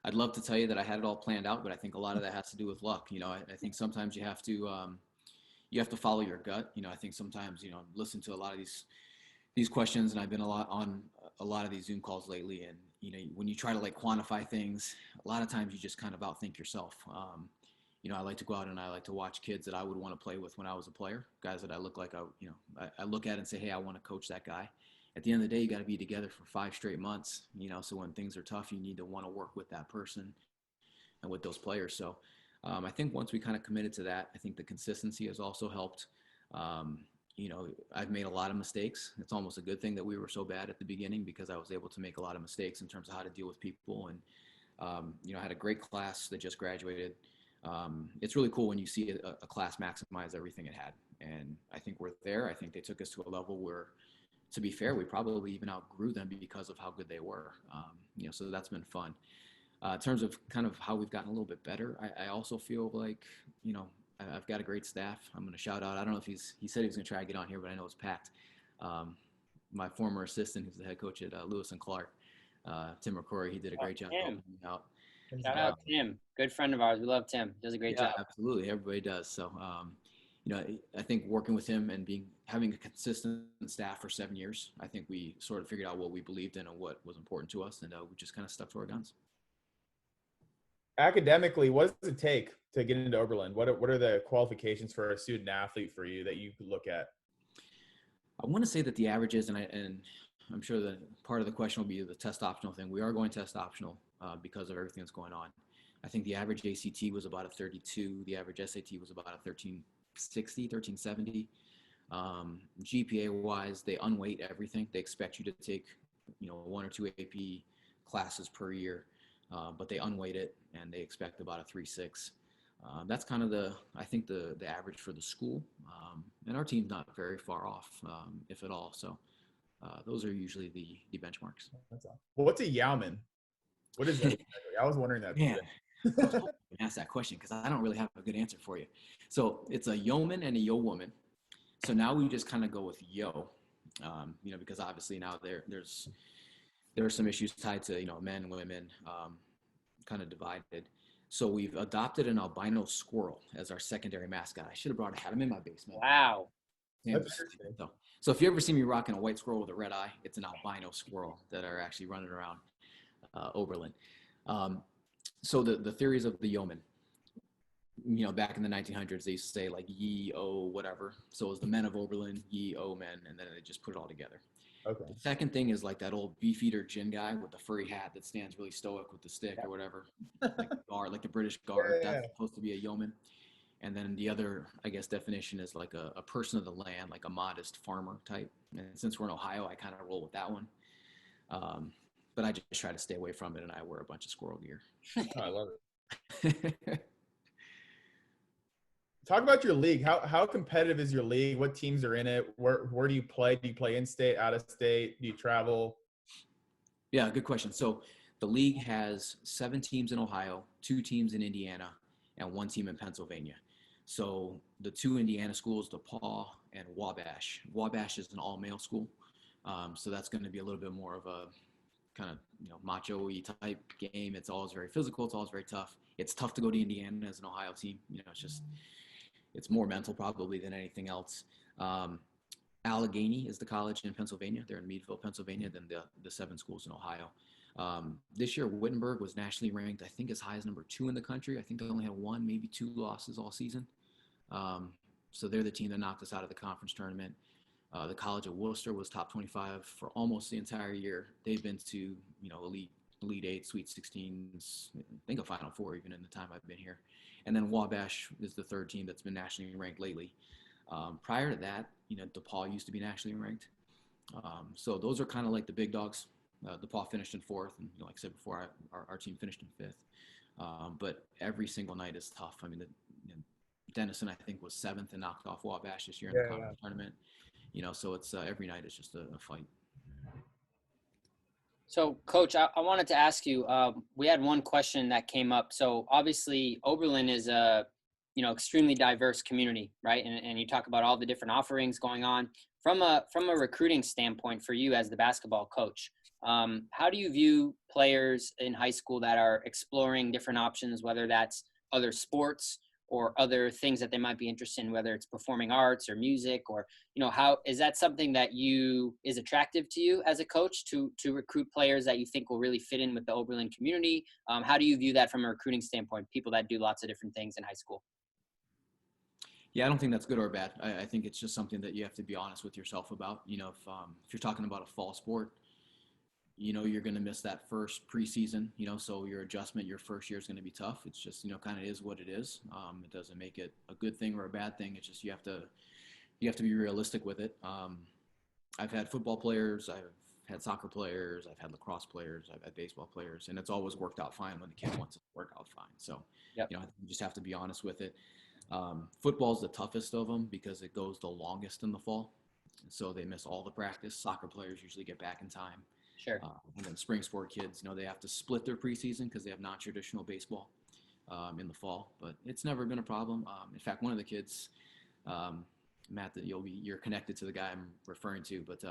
I'd love to tell you that I had it all planned out, but I think a lot of that has to do with luck. I think sometimes you have to follow your gut. I think sometimes, listen to a lot of these questions, and I've been on a lot of these Zoom calls lately. And, when you try to quantify things, a lot of times you just kind of outthink yourself. I like to go out and I like to watch kids that I would want to play with when I was a player, guys that I look like, I look at and say, hey, I want to coach that guy. At the end of the day, you got to be together for 5 straight months, so when things are tough, you need to want to work with that person and with those players. So I think once we kind of committed to that, I think the consistency has also helped. I've made a lot of mistakes. It's almost a good thing that we were so bad at the beginning because I was able to make a lot of mistakes in terms of how to deal with people. And I had a great class that just graduated. It's really cool when you see a class maximize everything it had. And I think we're there. I think they took us to a level where, to be fair, we probably even outgrew them because of how good they were. So that's been fun. In terms of kind of how we've gotten a little bit better, I also feel like, I've got a great staff. I'm going to shout out. I don't know if he said he was going to try to get on here, but I know it's packed. My former assistant, who's the head coach at Lewis and Clark, Tim McCrory, he did a great job helping me out. Shout out Tim, good friend of ours. We love Tim. Does a great job. Absolutely, everybody does. So, I think working with him and having a consistent staff for 7 years, I think we sort of figured out what we believed in and what was important to us, and we just kind of stuck to our guns. Academically, what does it take to get into Oberlin? What are the qualifications for a student athlete for you that you could look at? I want to say that the average is, and I'm sure that part of the question will be the test optional thing. We are going test optional because of everything that's going on. I think the average ACT was about a 32. The average SAT was about a 1360, 1370. GPA wise, they unweight everything. They expect you to take, 1 or 2 AP classes per year, but they unweight it and they expect about a 3.6. That's kind of the average for the school. And our team's not very far off, if at all. So those are usually the benchmarks. Well, what's a Yeoman? What is that? I was wondering that. Man, I was hoping you ask that question because I don't really have a good answer for you. So it's a yeoman and a yo woman. So now we just kind of go with yo, because obviously now there are some issues tied to, men, women, kind of divided. So we've adopted an albino squirrel as our secondary mascot. I should have brought a hat. I'm in my basement. Wow. So if you ever see me rocking a white squirrel with a red eye, it's an albino squirrel that are actually running around Oberlin. So the theories of the yeoman, back in the 1900s, they used to say like ye, o, whatever. So it was the men of Oberlin, ye, o, men, and then they just put it all together. Okay. The second thing is like that old beefeater gin guy with the furry hat that stands really stoic with the stick or whatever, like the British Guard. Yeah. That's supposed to be a yeoman. And then the other, I guess, definition is like a person of the land, like a modest farmer type. And since we're in Ohio, I kind of roll with that one. But I just try to stay away from it, and I wear a bunch of squirrel gear. Oh, I love it. Talk about your league. How competitive is your league? What teams are in it? Where do you play? Do you play in-state, out-of-state? Do you travel? Yeah, good question. So the league has 7 teams in Ohio, 2 teams in Indiana, and 1 team in Pennsylvania. So the 2 Indiana schools, DePaul and Wabash. Wabash is an all-male school, so that's going to be a little bit more of a kind of macho-y type game. It's always very physical. It's always very tough. It's tough to go to Indiana as an Ohio team. It's more mental probably than anything else. Allegheny is the college in Pennsylvania. They're in Meadville, Pennsylvania, than the 7 schools in Ohio. This year, Wittenberg was nationally ranked, I think, as high as number 2 in the country. I think they only had 1, maybe 2 losses all season. So they're the team that knocked us out of the conference tournament. The College of Worcester was top 25 for almost the entire year. They've been to, Elite 8, Sweet 16s, I think a Final Four even in the time I've been here. And then Wabash is the 3rd team that's been nationally ranked lately. Prior to that, DePaul used to be nationally ranked. So those are kind of like the big dogs. DePaul finished in 4th, and like I said before, our team finished in 5th. But every single night is tough. I mean, Denison, I think, was 7th and knocked off Wabash this year in the conference tournament. So it's every night is just a fight. So, Coach, I wanted to ask you, we had one question that came up. So, obviously, Oberlin is a, extremely diverse community, right? And you talk about all the different offerings going on. From a recruiting standpoint for you as the basketball coach, how do you view players in high school that are exploring different options, whether that's other sports or other things that they might be interested in, whether it's performing arts or music, or, how is that something that is attractive to you as a coach to recruit players that you think will really fit in with the Oberlin community? How do you view that from a recruiting standpoint, people that do lots of different things in high school? Yeah, I don't think that's good or bad. I think it's just something that you have to be honest with yourself about. If you're talking about a fall sport, you're going to miss that first preseason, so your adjustment, your first year is going to be tough. It's just, kind of is what it is. It doesn't make it a good thing or a bad thing. It's just, you have to be realistic with it. I've had football players, I've had soccer players, I've had lacrosse players, I've had baseball players, and it's always worked out fine when the kid wants it to work out fine. So, Yep. you know, you just have to be honest with it. Football's the toughest of them because it goes the longest in the fall. So they miss all the practice. Soccer players usually get back in time. Sure. And then spring sport kids, you know, they have to split their preseason because they have non-traditional baseball in the fall. But it's never been a problem. In fact, one of the kids, Matt, that you're connected to the guy I'm referring to, but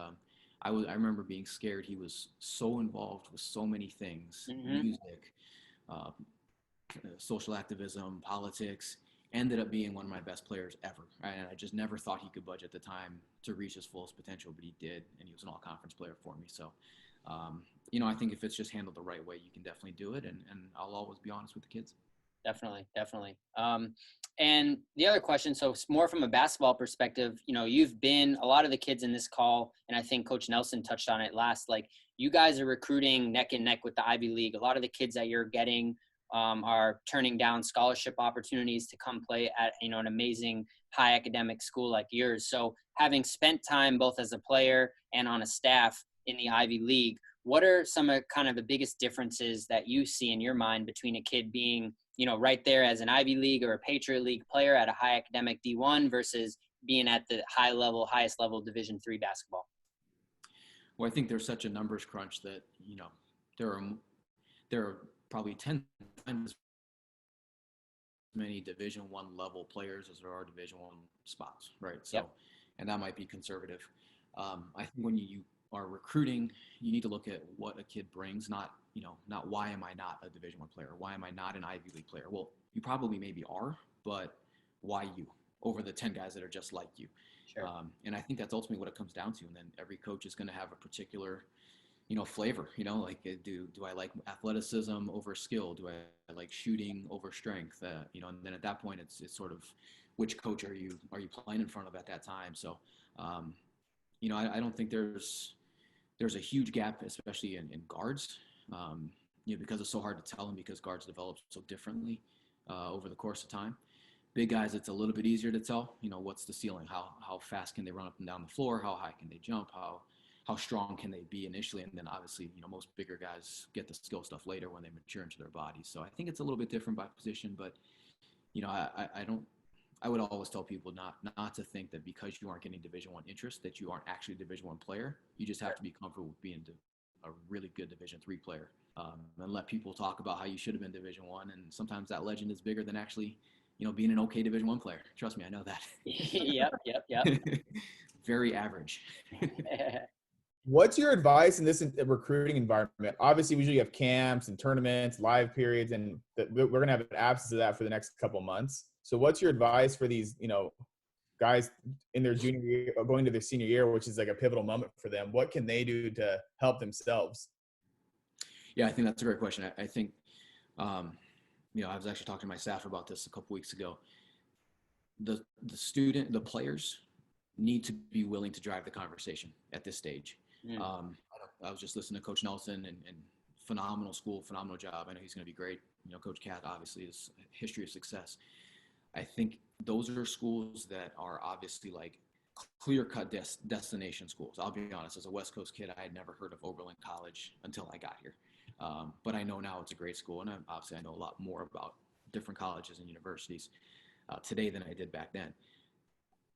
I remember being scared. He was so involved with so many things, music, social activism, politics. Ended up being one of my best players ever. Right? And I just never thought he could budge at the time to reach his fullest potential, but he did, and he was an all-conference player for me. So, you know, I think if it's just handled the right way, you can definitely do it, and I'll always be honest with the kids. Definitely. And the other question, so more from a basketball perspective, you know, you've been a lot of the kids in this call, and I think Coach Nelson touched on it last, like you guys are recruiting neck and neck with the Ivy League. A lot of the kids that you're getting are turning down scholarship opportunities to come play at, you know, an amazing high academic school like yours. So having spent time both as a player and on a staff in the Ivy League, what are some of kind of the biggest differences that you see in your mind between a kid being, you know, right there as an Ivy League or a Patriot League player at a high academic D1 versus being at the highest level Division III basketball? Well, I think there's such a numbers crunch that, you know, there are probably 10 times as many Division I level players as there are Division I spots, right? So, yep. And that might be conservative. I think when you are recruiting, you need to look at what a kid brings, not why am I not a Division I player? Why am I not an Ivy League player? Well, you probably maybe are, but why you over the 10 guys that are just like you? Sure. And I think that's ultimately what it comes down to. And then every coach is going to have a particular, you know, flavor, you know, like do I like athleticism over skill? Do I like shooting over strength? You know, and then at that point it's sort of which coach are you playing in front of at that time? So, you know, I don't think there's a huge gap, especially in guards, you know, because it's so hard to tell them because guards develop so differently over the course of time. Big guys, it's a little bit easier to tell, you know, what's the ceiling? How fast can they run up and down the floor? How high can they jump? How strong can they be initially? And then obviously, you know, most bigger guys get the skill stuff later when they mature into their bodies. So I think it's a little bit different by position, but, you know, I would always tell people not to think that because you aren't getting Division I interest that you aren't actually a Division I player. You just have to be comfortable with being a really good Division III player, and let people talk about how you should have been Division I. And sometimes that legend is bigger than actually, you know, being an okay Division I player. Trust me, I know that. Yep. Very average. What's your advice in this recruiting environment? Obviously, we usually have camps and tournaments, live periods, and we're going to have an absence of that for the next couple of months. So what's your advice for these, you know, guys in their junior year or going to their senior year, which is like a pivotal moment for them? What can they do to help themselves? Yeah, I think that's a great question. I think, you know, I was actually talking to my staff about this a couple weeks ago. The players need to be willing to drive the conversation at this stage. I was just listening to Coach Nelson and phenomenal school, phenomenal job. I know he's going to be great. You know, Coach Cat obviously is a history of success. I think those are schools that are obviously like clear-cut destination schools. I'll be honest, as a West Coast kid, I had never heard of Oberlin College until I got here. But I know now it's a great school, and obviously I know a lot more about different colleges and universities today than I did back then.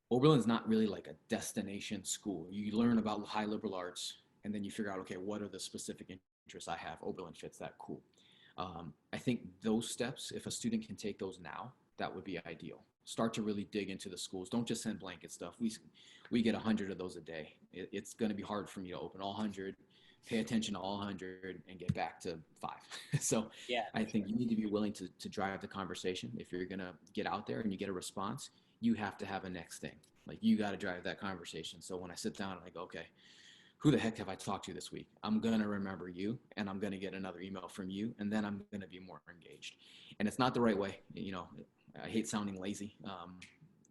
Oberlin's not really like a destination school. You learn about high liberal arts, and then you figure out, okay, what are the specific interests I have? Oberlin fits that. Cool. I think those steps, if a student can take those now, that would be ideal. Start to really dig into the schools. Don't just send blanket stuff. We get 100 of those a day. It's going to be hard for me to open all 100, pay attention to all 100, and get back to 5. So yeah, I think you need to be willing to drive the conversation. If you're going to get out there and you get a response, you have to have a next thing. Like, you got to drive that conversation. So when I sit down and I go, okay, who the heck have I talked to this week? I'm going to remember you, and I'm going to get another email from you, and then I'm going to be more engaged. And it's not the right way. You know, I hate sounding lazy.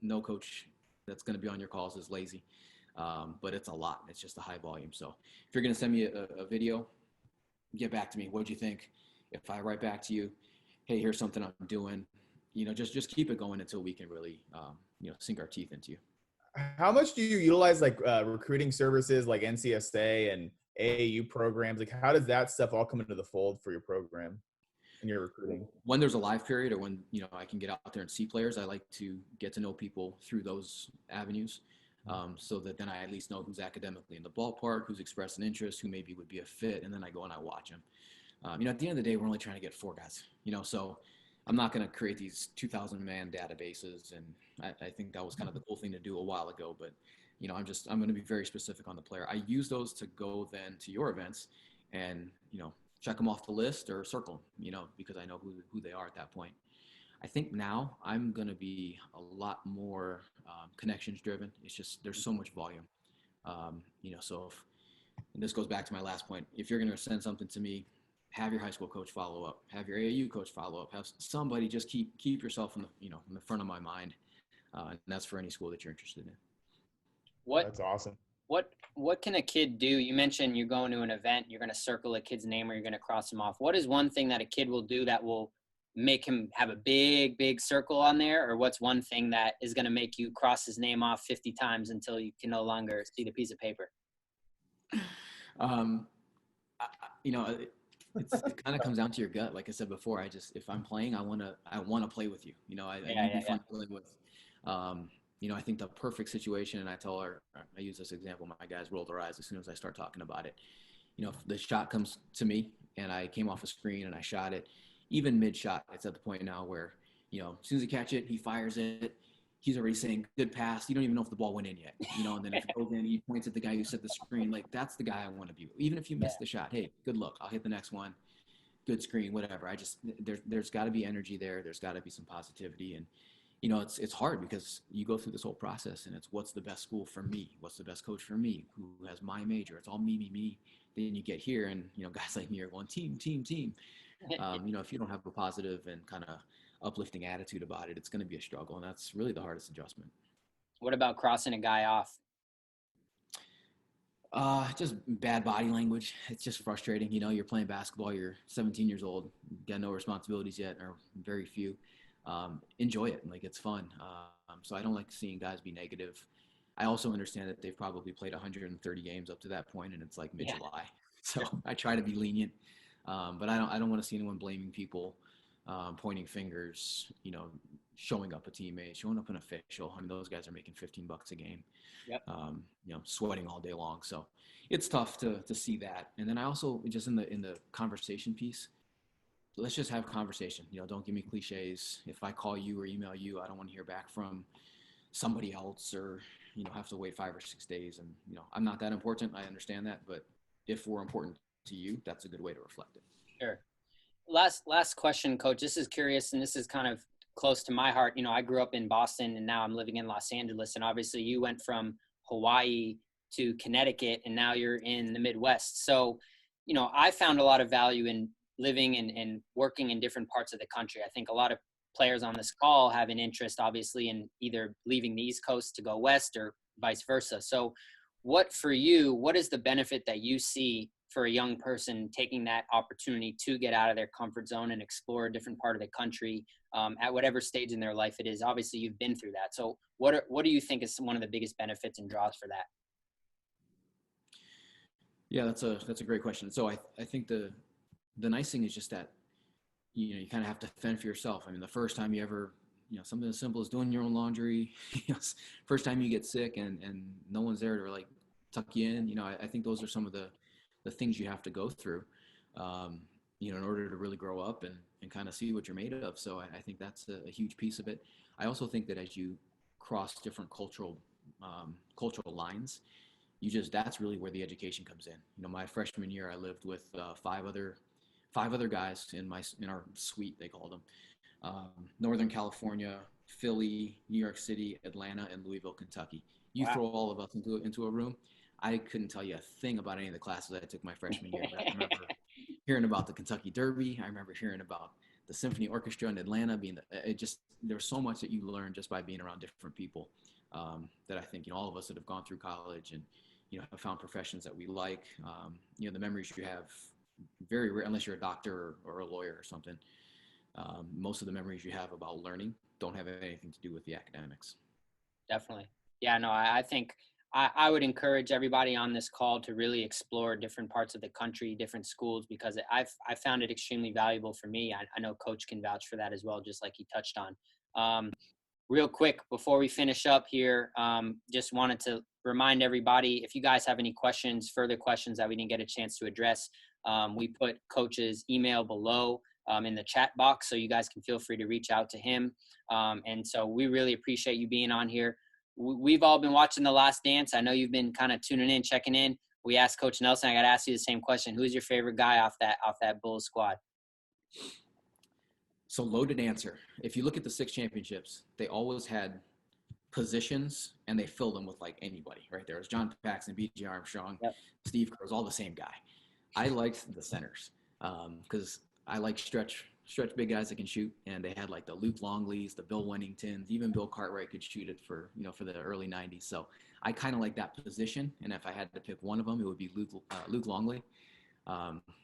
No coach that's going to be on your calls is lazy, but it's a lot. It's just a high volume. So if you're going to send me a video, get back to me. What'd you think? If I write back to you, hey, here's something I'm doing, you know, just keep it going until we can really, you know, sink our teeth into you. How much do you utilize like recruiting services like NCSA and AAU programs? Like, how does that stuff all come into the fold for your program and your recruiting? When there's a live period or when, I can get out there and see players, I like to get to know people through those avenues. So that then I at least know who's academically in the ballpark, who's expressed an interest, who maybe would be a fit, and then I go and I watch them. At the end of the day, we're only trying to get 4 guys, so I'm not going to create these 2,000-man databases, and I think that was kind of the cool thing to do a while ago, but, I'm going to be very specific on the player. I use those to go then to your events and, check them off the list or circle them, because I know who they are at that point. I think now I'm going to be a lot more connections driven. It's just there's so much volume. So and this goes back to my last point. If you're going to send something to me, have your high school coach follow up, have your AAU coach follow up, have somebody just keep yourself in the front of my mind. And that's for any school that you're interested in. That's awesome. What can a kid do? You mentioned you're going to an event, you're going to circle a kid's name or you're going to cross him off. What is one thing that a kid will do that will make him have a big circle on there? Or what's one thing that is going to make you cross his name off 50 times until you can no longer see the piece of paper? It kind of comes down to your gut. Like I said before, if I'm playing, I want to play with you. I need to be fun to play with. I think the perfect situation, and I use this example, my guys roll their eyes as soon as I start talking about it. If the shot comes to me and I came off a screen and I shot it, even mid-shot, it's at the point now where, as soon as he catch it, he fires it. He's already saying, good pass. You don't even know if the ball went in yet, and then if it goes in, he points at the guy who set the screen. Like, that's the guy I want to be. Even if you miss the shot, hey, good luck. I'll hit the next one. Good screen, whatever. There's got to be energy there. There's got to be some positivity. And, it's hard because you go through this whole process and it's what's the best school for me? What's the best coach for me? Who has my major? It's all me. Then you get here and, guys like me are going team. If you don't have a positive and kind of uplifting attitude about it, it's going to be a struggle. And that's really the hardest adjustment. What about crossing a guy off? Just bad body language. It's just frustrating. You're playing basketball, you're 17 years old, got no responsibilities yet, or very few. Enjoy it. Like, it's fun. So I don't like seeing guys be negative. I also understand that they've probably played 130 games up to that point and it's like mid-July. So I try to be lenient. But I don't want to see anyone blaming people, pointing fingers, showing up a teammate, showing up an official. I mean, those guys are making $15 a game, sweating all day long. So it's tough to see that. And then I also just in the conversation piece, let's just have conversation. Don't give me cliches. If I call you or email you, I don't want to hear back from somebody else or, have to wait 5 or 6 days. And, I'm not that important. I understand that. But if we're important to you, that's a good way to reflect it. Sure. Last question, Coach. This is curious, and this is kind of close to my heart. I grew up in Boston, and now I'm living in Los Angeles. And obviously, you went from Hawaii to Connecticut, and now you're in the Midwest. So, I found a lot of value in living and working in different parts of the country. I think a lot of players on this call have an interest, obviously, in either leaving the East Coast to go West or vice versa. So, what is the benefit that you see for a young person taking that opportunity to get out of their comfort zone and explore a different part of the country at whatever stage in their life it is? Obviously, you've been through that. So what do you think is one of the biggest benefits and draws for that? Yeah, that's a great question. So I think the nice thing is just that, you kind of have to fend for yourself. I mean, the first time you ever, something as simple as doing your own laundry, first time you get sick and no one's there to like tuck you in, I think those are some of the things you have to go through, in order to really grow up and kind of see what you're made of. So I think that's a huge piece of it. I also think that as you cross different cultural lines, that's really where the education comes in. My freshman year, I lived with 5 other guys in our suite, they called them. Northern California, Philly, New York City, Atlanta, and Louisville, Kentucky. You throw all of us into a room. I couldn't tell you a thing about any of the classes I took my freshman year. But I remember hearing about the Kentucky Derby. I remember hearing about the Symphony Orchestra in Atlanta. There's so much that you learn just by being around different people, that I think, all of us that have gone through college and, have found professions that we like, the memories you have very rare, unless you're a doctor or a lawyer or something. Most of the memories you have about learning don't have anything to do with the academics. Definitely. Yeah, no, I think I would encourage everybody on this call to really explore different parts of the country, different schools, because I found it extremely valuable for me. I know Coach can vouch for that as well, just like he touched on. Real quick, before we finish up here, just wanted to remind everybody, if you guys have any questions, further questions that we didn't get a chance to address, we put Coach's email below in the chat box, so you guys can feel free to reach out to him. And so we really appreciate you being on here. We've all been watching The Last Dance. I know you've been kind of tuning in, checking in. We asked Coach Nelson, I got to ask you the same question. Who's your favorite guy off that Bulls squad? So loaded answer. If you look at the 6 championships, they always had positions and they filled them with like anybody, right? There was John Paxson, B.J. Armstrong, yep. Steve Kerr, all the same guy. I liked the centers because I like stretch big guys that can shoot, and they had like the Luke Longleys, the Bill Winningtons, even Bill Cartwright could shoot it for the early 90s. So I kind of like that position, and if I had to pick one of them, it would be Luke Longley.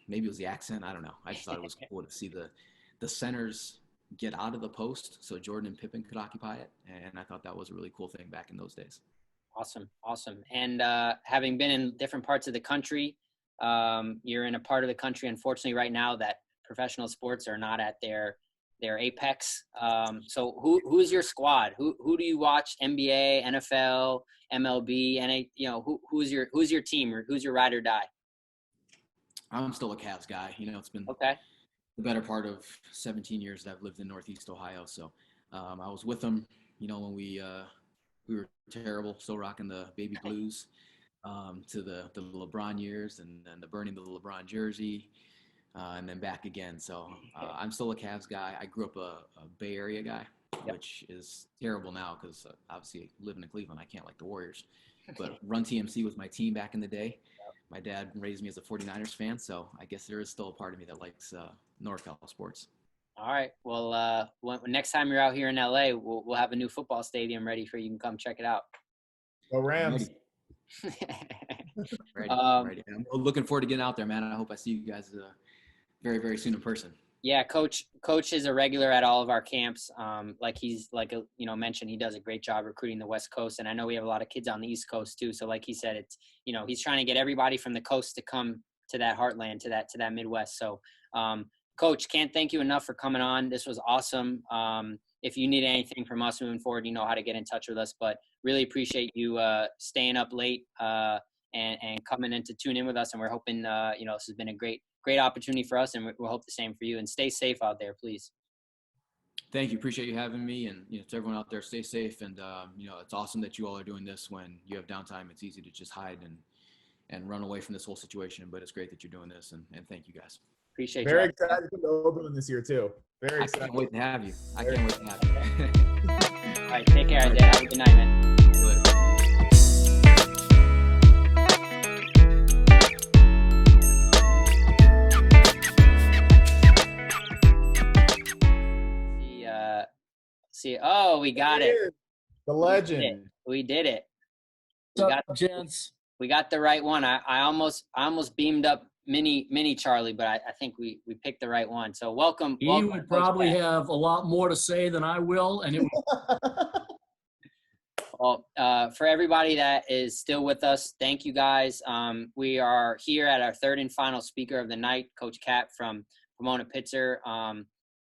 Maybe it was the accent, I don't know. I just thought it was cool to see the centers get out of the post so Jordan and Pippen could occupy it, and I thought that was a really cool thing back in those days. Awesome. And having been in different parts of the country, you're in a part of the country, unfortunately, right now that professional sports are not at their apex. So who's your squad? Who do you watch? NBA, NFL, MLB, NA? Who's your team, or who's your ride or die? I'm still a Cavs guy. It's been okay. The better part of 17 years that I've lived in Northeast Ohio. So I was with them, when we were terrible, still rocking the baby blues to the LeBron years, and then the burning the LeBron jersey. And then back again. So I'm still a Cavs guy. I grew up a Bay Area guy, yep. which is terrible now because obviously living in Cleveland, I can't like the Warriors. But Run TMC was my team back in the day. Yep. My dad raised me as a 49ers fan, so I guess there is still a part of me that likes NorCal sports. All right. Well, next time you're out here in LA, we'll have a new football stadium ready for you. You can come check it out. Go Rams. Ready. I'm looking forward to getting out there, man. I hope I see you guys very, very soon in person. Yeah, Coach is a regular at all of our camps. Mentioned, he does a great job recruiting the West Coast, and I know we have a lot of kids on the East Coast too. So like he said, it's he's trying to get everybody from the coast to come to that heartland, to that Midwest. So, Coach, can't thank you enough for coming on. This was awesome. If you need anything from us moving forward, you know how to get in touch with us. But really appreciate you staying up late and coming in to tune in with us. And we're hoping this has been a great opportunity for us, and we'll hope the same for you. And stay safe out there, please. Thank you. Appreciate you having me. And to everyone out there, stay safe. And it's awesome that you all are doing this when you have downtime. It's easy to just hide and run away from this whole situation. But it's great that you're doing this, and thank you guys. Appreciate Very excited to go Oberlin this year too. Very excited. I can't wait to have you. I can't wait to have you. All right, take care, Isaiah. Have a good night, man. Good. Oh, we got it. The legend. We did it. What's up, gents? We got the right one. I almost beamed up mini Charlie, but I think we picked the right one. So welcome. He would probably have a lot more to say than I will, and it Well, for everybody that is still with us, thank you guys. We are here at our third and final speaker of the night, Coach Cat from Pomona-Pitzer.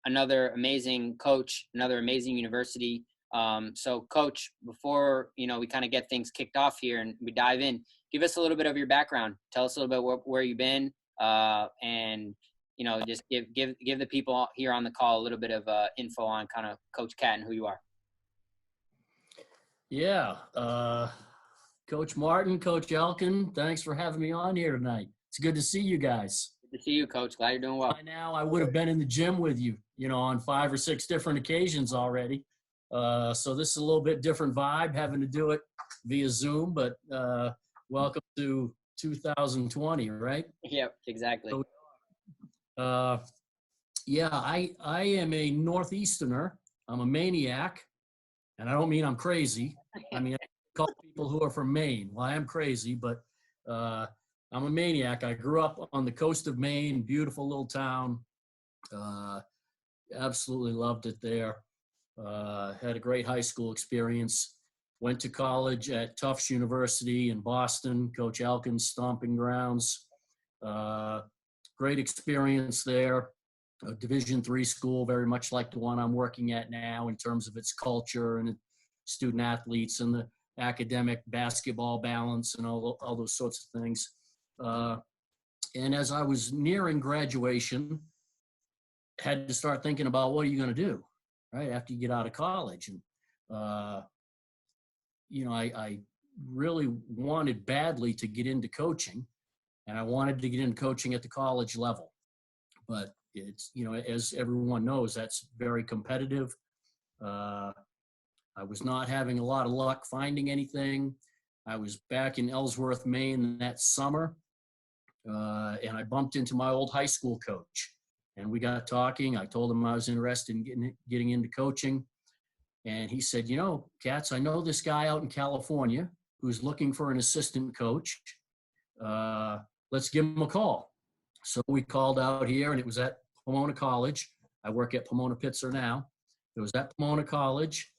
Another amazing coach, another amazing university. So, Coach, before we kind of get things kicked off here and we dive in, give us a little bit of your background. Tell us a little bit where you've been, and just give the people here on the call a little bit of info on kind of Coach Cat and who you are. Yeah. Coach Martin, Coach Elkin, thanks for having me on here tonight. It's good to see you guys. Good to see you, Coach. Glad you're doing well. By now, I would have been in the gym with you, on 5 or 6 different occasions already. So this is a little bit different vibe, having to do it via Zoom, but welcome to 2020, right? Yep, exactly. So, I am a Northeasterner. I'm a maniac, and I don't mean I'm crazy. I mean, I call people who are from Maine. Well, I am crazy, but I'm a maniac. I grew up on the coast of Maine, beautiful little town. Absolutely loved it there. Had a great high school experience. Went to college at Tufts University in Boston, Coach Elkin's stomping grounds. Great experience there. A Division III school, very much like the one I'm working at now in terms of its culture and student athletes and the academic basketball balance and all those sorts of things. And as I was nearing graduation, had to start thinking about what are you going to do, right, after you get out of college. And, I really wanted badly to get into coaching, and I wanted to get into coaching at the college level. But it's, as everyone knows, that's very competitive. I was not having a lot of luck finding anything. I was back in Ellsworth, Maine that summer, and I bumped into my old high school coach. And we got talking. I told him I was interested in getting into coaching. And he said, Katz, I know this guy out in California who's looking for an assistant coach. Let's give him a call. So we called out here, and it was at Pomona College. I work at Pomona-Pitzer now. It was at Pomona College.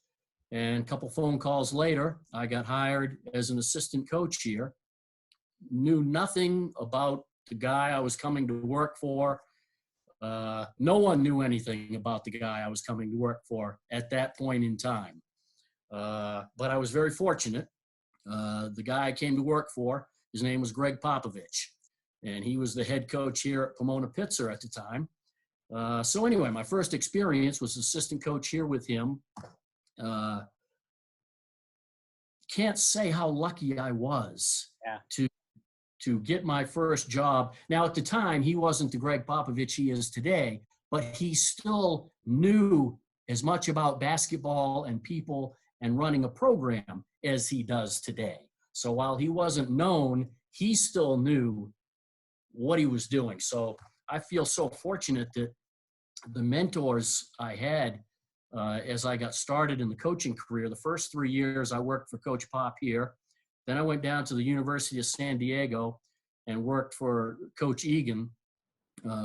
And a couple phone calls later, I got hired as an assistant coach here. Knew nothing about the guy I was coming to work for. No one knew anything about the guy I was coming to work for at that point in time. But I was very fortunate. The guy I came to work for, his name was Greg Popovich, and he was the head coach here at Pomona-Pitzer at the time. So anyway, my first experience was assistant coach here with him. Can't say how lucky I was to get my first job. Now, at the time, he wasn't the Greg Popovich he is today, but he still knew as much about basketball and people and running a program as he does today. So while he wasn't known, he still knew what he was doing. So I feel so fortunate that the mentors I had as I got started in the coaching career, the first 3 years I worked for Coach Pop here. Then I went down to the University of San Diego and worked for Coach Egan,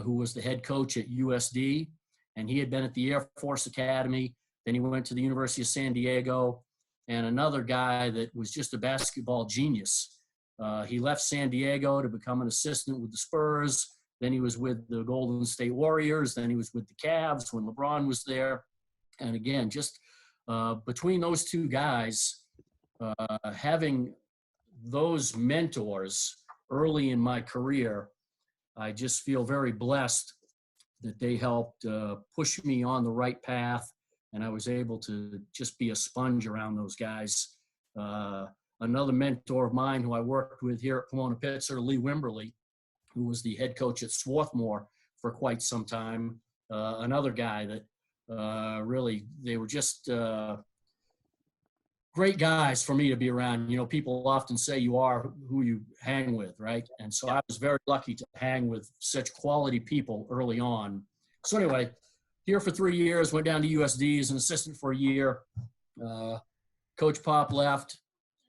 who was the head coach at USD. And he had been at the Air Force Academy. Then he went to the University of San Diego. And another guy that was just a basketball genius. He left San Diego to become an assistant with the Spurs. Then he was with the Golden State Warriors. Then he was with the Cavs when LeBron was there. And again, just between those two guys, having those mentors early in my career, I just feel very blessed that they helped push me on the right path, and I was able to just be a sponge around those guys. Another mentor of mine who I worked with here at Pomona-Pitzer, Lee Wimberly, who was the head coach at Swarthmore for quite some time, another guy that really, they were just great guys for me to be around. People often say you are who you hang with, right? And so I was very lucky to hang with such quality people early on. So anyway, here for 3 years, went down to USD as an assistant for a year. Coach Pop left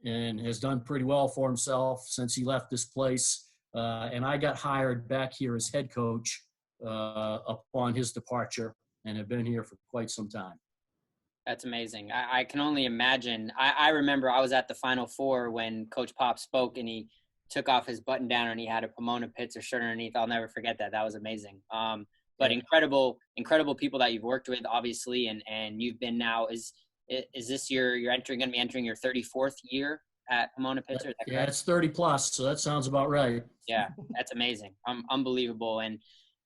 and has done pretty well for himself since he left this place. And I got hired back here as head coach upon his departure, and have been here for quite some time. That's amazing. I can only imagine. I remember I was at the Final Four when Coach Pop spoke, and he took off his button down and he had a Pomona-Pitzer shirt underneath. I'll never forget that. That was amazing. But incredible people that you've worked with, obviously, and you've been now. Is this you're going to be entering your 34th year at Pomona-Pitzer? Yeah, it's 30 plus, so that sounds about right. Yeah, that's amazing. Unbelievable. And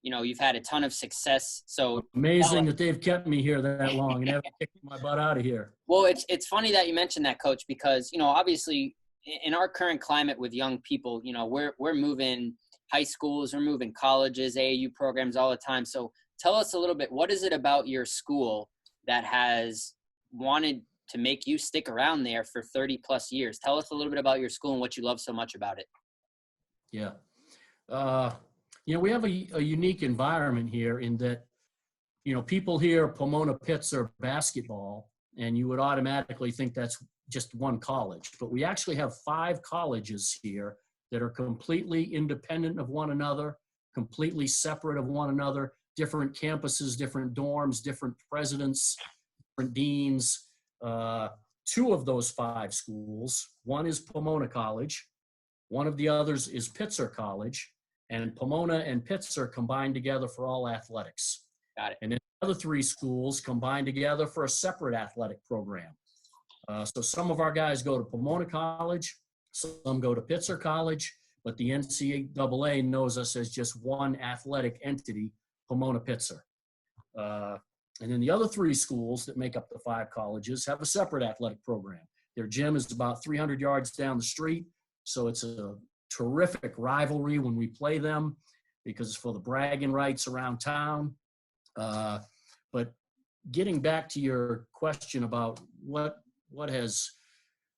you've had a ton of success. So amazing that they've kept me here that long and haven't kicked my butt out of here. Well, it's funny that you mentioned that, Coach, because obviously in our current climate with young people, we're moving high schools, we're moving colleges, AAU programs all the time. So tell us a little bit, what is it about your school that has wanted to make you stick around there for 30 plus years? Tell us a little bit about your school and what you love so much about it. Yeah. We have a unique environment here in that, people hear Pomona-Pitzer basketball, and you would automatically think that's just one college. But we actually have 5 colleges here that are completely independent of one another, completely separate of one another, different campuses, different dorms, different presidents, different deans. two of those 5 schools, one is Pomona College, one of the others is Pitzer College, and Pomona and Pitzer combined together for all athletics. Got it. And then the other 3 schools combined together for a separate athletic program. So some of our guys go to Pomona College, some go to Pitzer College, but the NCAA knows us as just one athletic entity, Pomona-Pitzer. And then the other 3 schools that make up the 5 colleges have a separate athletic program. Their gym is about 300 yards down the street, so it's a terrific rivalry when we play them because it's for the bragging rights around town. But getting back to your question about what has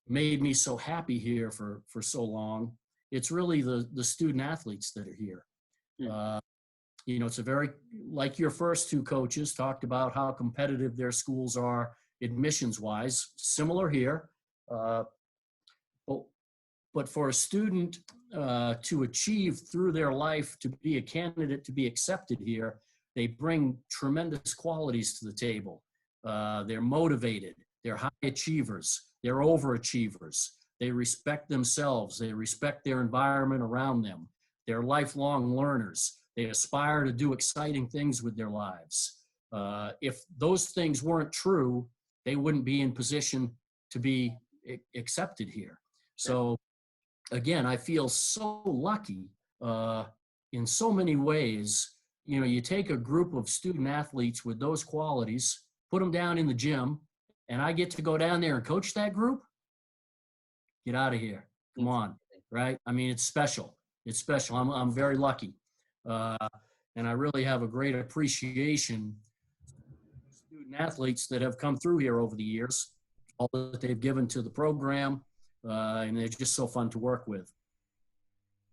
made me so happy here for so long, it's really the student athletes that are here. You know, it's a very, like your first 2 coaches talked about how competitive their schools are admissions wise, similar here. But for a student to achieve through their life to be a candidate to be accepted here, they bring tremendous qualities to the table. They're motivated, they're high achievers, they're overachievers, they respect themselves, they respect their environment around them, they're lifelong learners, they aspire to do exciting things with their lives. If those things weren't true, they wouldn't be in position to be accepted here. So again, I feel so lucky in so many ways. You know, you take a group of student athletes with those qualities, put them down in the gym, and I get to go down there and coach that group. Get out of here. Come on, right? I mean, it's special. It's special. I'm very lucky. And I really have a great appreciation for student athletes that have come through here over the years, all that they've given to the program, and they're just so fun to work with.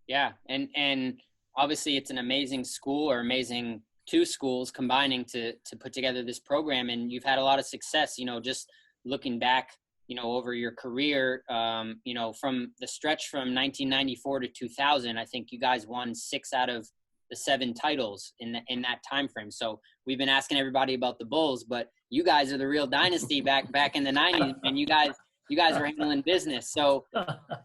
Yeah, and obviously it's an amazing school, or amazing 2 schools combining to put together this program, and you've had a lot of success, you know, just looking back, you know, over your career, you know, from the stretch from 1994 to 2000, I think you guys won 6 out of the 7 titles in that time frame. So we've been asking everybody about the Bulls, but you guys are the real dynasty back in the 90s, and you guys are handling business. So,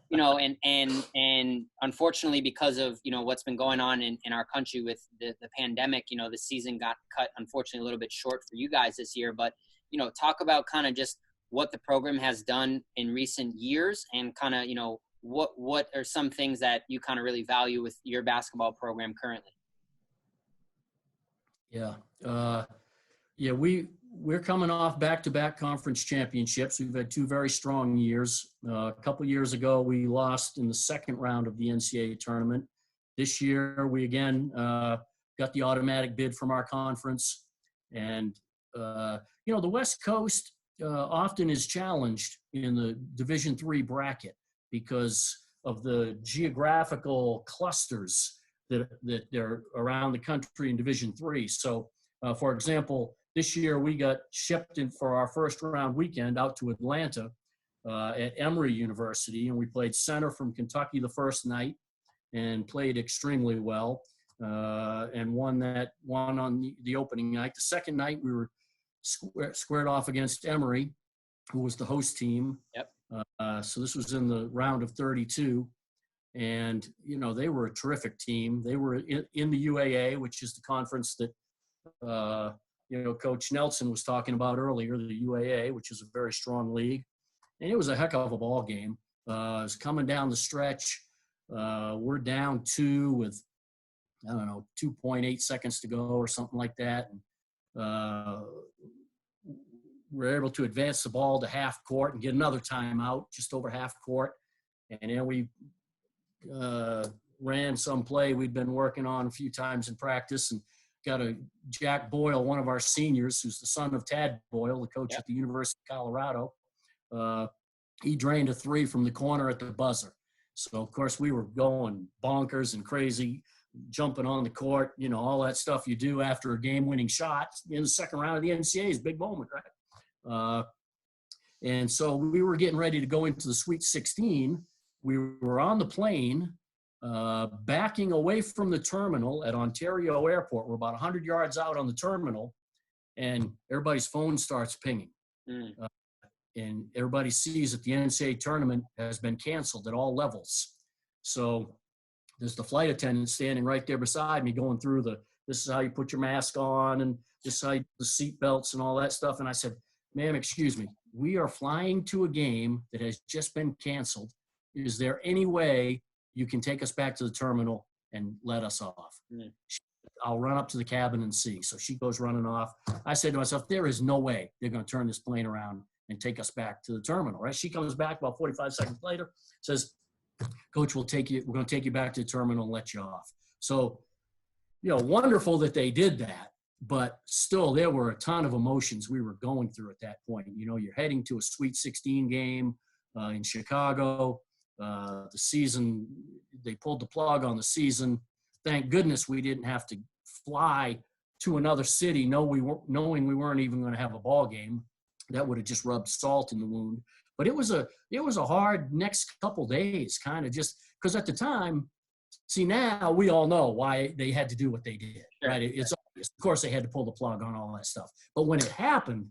you know, and unfortunately, because of, you know, what's been going on in our country with the pandemic, you know, the season got cut, unfortunately, a little bit short for you guys this year. But, you know, talk about kind of just what the program has done in recent years, and kind of, you know, what are some things that you kind of really value with your basketball program currently? Yeah. Yeah, we're coming off back-to-back conference championships. We've had 2 very strong years. A couple years ago, we lost in the second round of the NCAA tournament. This year, we again got the automatic bid from our conference. And, you know, the West Coast often is challenged in the Division III bracket because of the geographical clusters that are around the country in Division III. So, for example, this year we got shipped in for our first round weekend out to Atlanta at Emory University, and we played center from Kentucky the first night and played extremely well and won on the opening night. The second night we were squared off against Emory, who was the host team. Yep. So this was in the round of 32. And, you know, they were a terrific team. They were in the UAA, which is the conference that, you know, Coach Nelson was talking about earlier, the UAA, which is a very strong league. And it was a heck of a ball game. It was coming down the stretch. We're down 2 with, I don't know, 2.8 seconds to go or something like that. And we're able to advance the ball to half court and get another timeout just over half court. And then we ran some play we'd been working on a few times in practice, and got a Jack Boyle, one of our seniors, who's the son of Tad Boyle, the coach at the University of Colorado. He drained a 3 from the corner at the buzzer. So, of course, we were going bonkers and crazy, jumping on the court, you know, all that stuff you do after a game-winning shot in the second round of the NCAA is a big moment, right? And so we were getting ready to go into the Sweet 16. We were on the plane, backing away from the terminal at Ontario Airport. We're about 100 yards out on the terminal, and everybody's phone starts pinging. and everybody sees that the NCAA tournament has been canceled at all levels. So there's the flight attendant standing right there beside me going through this is how you put your mask on, and this is how you the seat belts and all that stuff. And I said, ma'am, excuse me, we are flying to a game that has just been canceled. Is there any way you can take us back to the terminal and let us off? Mm. I'll run up to the cabin and see. So she goes running off. I said to myself, there is no way they're going to turn this plane around and take us back to the terminal, right? She comes back about 45 seconds later, says, Coach, we're going to take you back to the terminal and let you off. So, wonderful that they did that, but still there were a ton of emotions we were going through at that point. You're heading to a Sweet 16 game in Chicago. The season, they pulled the plug on the season. Thank goodness we didn't have to fly to another city knowing we weren't even going to have a ball game. That would have just rubbed salt in the wound. But it was a hard next couple days, kind of just because at the time, see, now we all know why they had to do what they did, right? It's obvious. Of course, they had to pull the plug on all that stuff. But when it happened,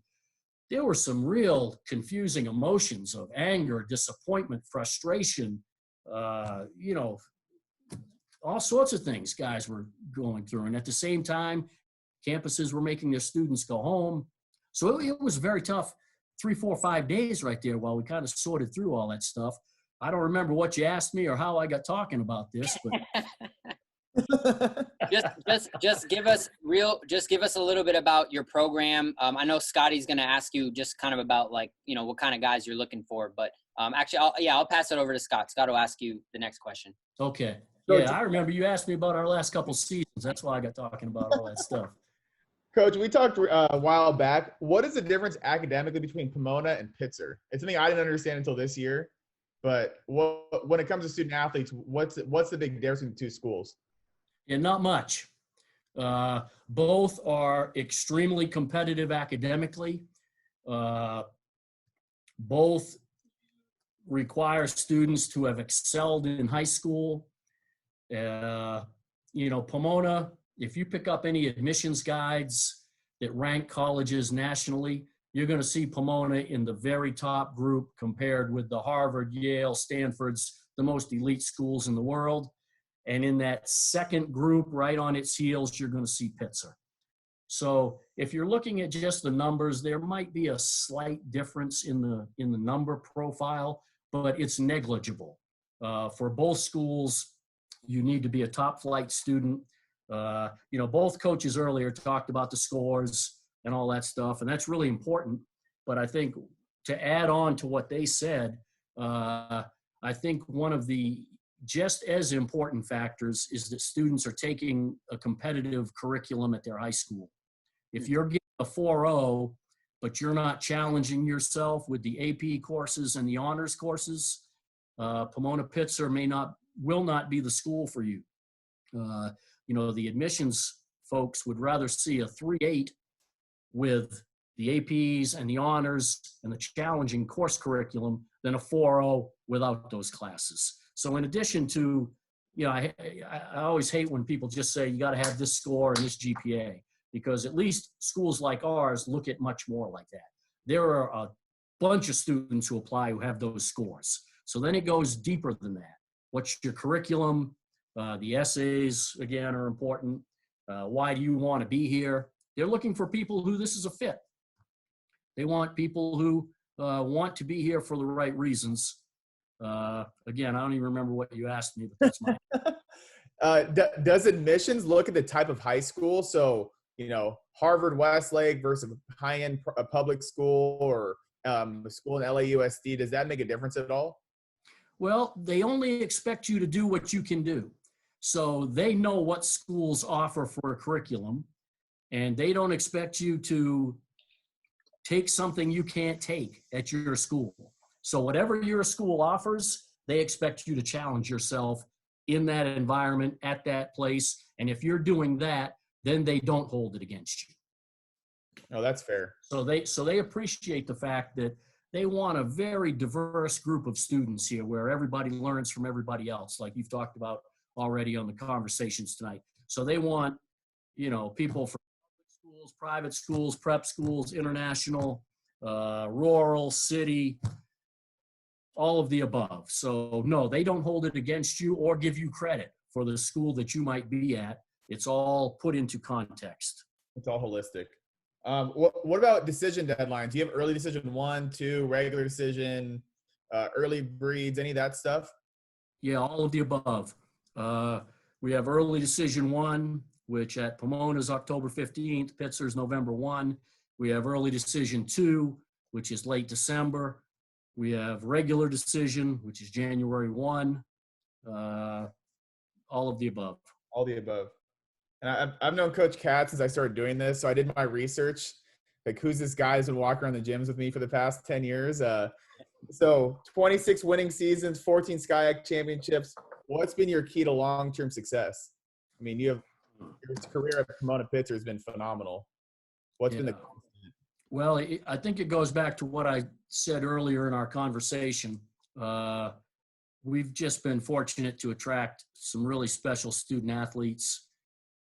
there were some real confusing emotions of anger, disappointment, frustration, all sorts of things guys were going through. And at the same time, campuses were making their students go home. So it was very tough 3, 4, 5 days right there while we kind of sorted through all that stuff. I don't remember what you asked me or how I got talking about this, but just give us a little bit about your program. I know Scotty's going to ask you just kind of about what kind of guys you're looking for, but actually I'll pass it over to Scott. Scott will ask you the next question. Okay. Yeah, I remember you asked me about our last couple seasons. That's why I got talking about all that stuff. Coach, we talked a while back. What is the difference academically between Pomona and Pitzer? It's something I didn't understand until this year. But when it comes to student athletes, what's the big difference between the two schools? Yeah, not much. Both are extremely competitive academically. Both require students to have excelled in high school. Pomona, if you pick up any admissions guides that rank colleges nationally, you're going to see Pomona in the very top group compared with the Harvard, Yale, Stanfords, the most elite schools in the world. And in that second group, right on its heels, you're going to see Pitzer. So if you're looking at just the numbers, there might be a slight difference in the number profile, but it's negligible. For both schools, you need to be a top flight student. Both coaches earlier talked about the scores and all that stuff, and that's really important. But I think to add on to what they said, I think one of the just as important factors is that students are taking a competitive curriculum at their high school. If you're getting a 4.0, but you're not challenging yourself with the AP courses and the honors courses, Pomona-Pitzer will not be the school for you. The admissions folks would rather see a 3.8 with the APs and the honors and the challenging course curriculum than a 4.0 without those classes. So in addition to, I always hate when people just say you got to have this score and this GPA, because at least schools like ours look at much more like that. There are a bunch of students who apply who have those scores. So then it goes deeper than that. What's your curriculum? The essays, again, are important. Why do you want to be here? They're looking for people who this is a fit. They want people who want to be here for the right reasons. Again, I don't even remember what you asked me, but that's mine. Does admissions look at the type of high school? So, Harvard Westlake versus a high-end public school or a school in LAUSD, does that make a difference at all? Well, they only expect you to do what you can do. So they know what schools offer for a curriculum, and they don't expect you to take something you can't take at your school. So whatever your school offers, they expect you to challenge yourself in that environment, at that place. And if you're doing that, then they don't hold it against you. Oh, that's fair. So they appreciate the fact that they want a very diverse group of students here where everybody learns from everybody else, like you've talked about already on the conversations tonight. So they want, people from public schools, private schools, prep schools, international, rural, city, all of the above. So no, they don't hold it against you or give you credit for the school that you might be at. It's all put into context. It's all holistic. What about decision deadlines? Do you have early decision 1, 2, regular decision, early breeds, any of that stuff? Yeah, all of the above. We have early decision 1, which at Pomona is October 15th, Pitzer's November 1. We have early decision 2, which is late December. We have regular decision, which is January 1. All of the above. All the above. And I've known Coach Katz since I started doing this, so I did my research. Like, who's this guy who's been walking around the gyms with me for the past 10 years? So 26 winning seasons, 14 SCIAC championships. What's been your key to long-term success? I mean, your career at Pomona-Pitzer has been phenomenal. What's been the constant? Well, I think it goes back to what I said earlier in our conversation. We've just been fortunate to attract some really special student athletes.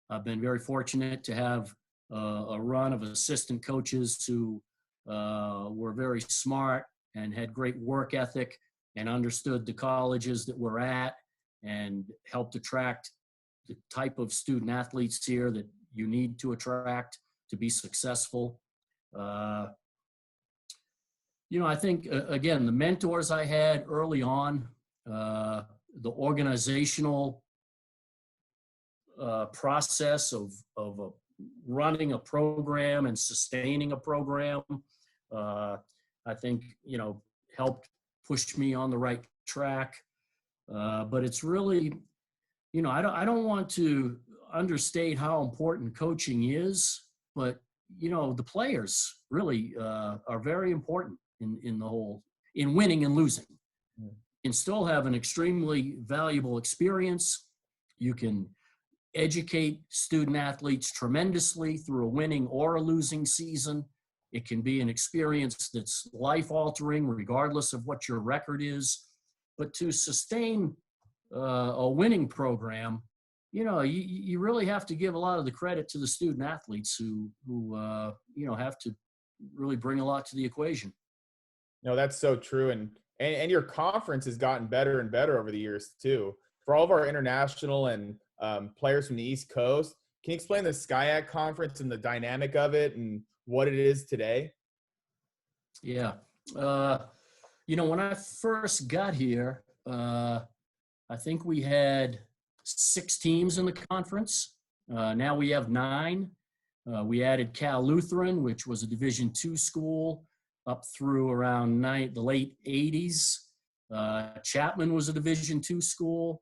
I've been very fortunate to have a run of assistant coaches who were very smart and had great work ethic and understood the colleges that we're at and helped attract the type of student athletes here that you need to attract to be successful. I think, again, the mentors I had early on, the organizational process of running a program and sustaining a program, I think, helped push me on the right track. But it's really, I don't want to understate how important coaching is, but, the players really are very important in the whole, in winning and losing. You can still have an extremely valuable experience. You can educate student athletes tremendously through a winning or a losing season. It can be an experience that's life-altering regardless of what your record is. But to sustain a winning program, you really have to give a lot of the credit to the student athletes who have to really bring a lot to the equation. No, that's so true. And your conference has gotten better and better over the years too. For all of our international and players from the East Coast, can you explain the SCIAC conference and the dynamic of it and what it is today? Yeah. When I first got here, I think we had 6 teams in the conference. Now we have 9. We added Cal Lutheran, which was a Division II school, up through around the late 80s. Chapman was a Division II school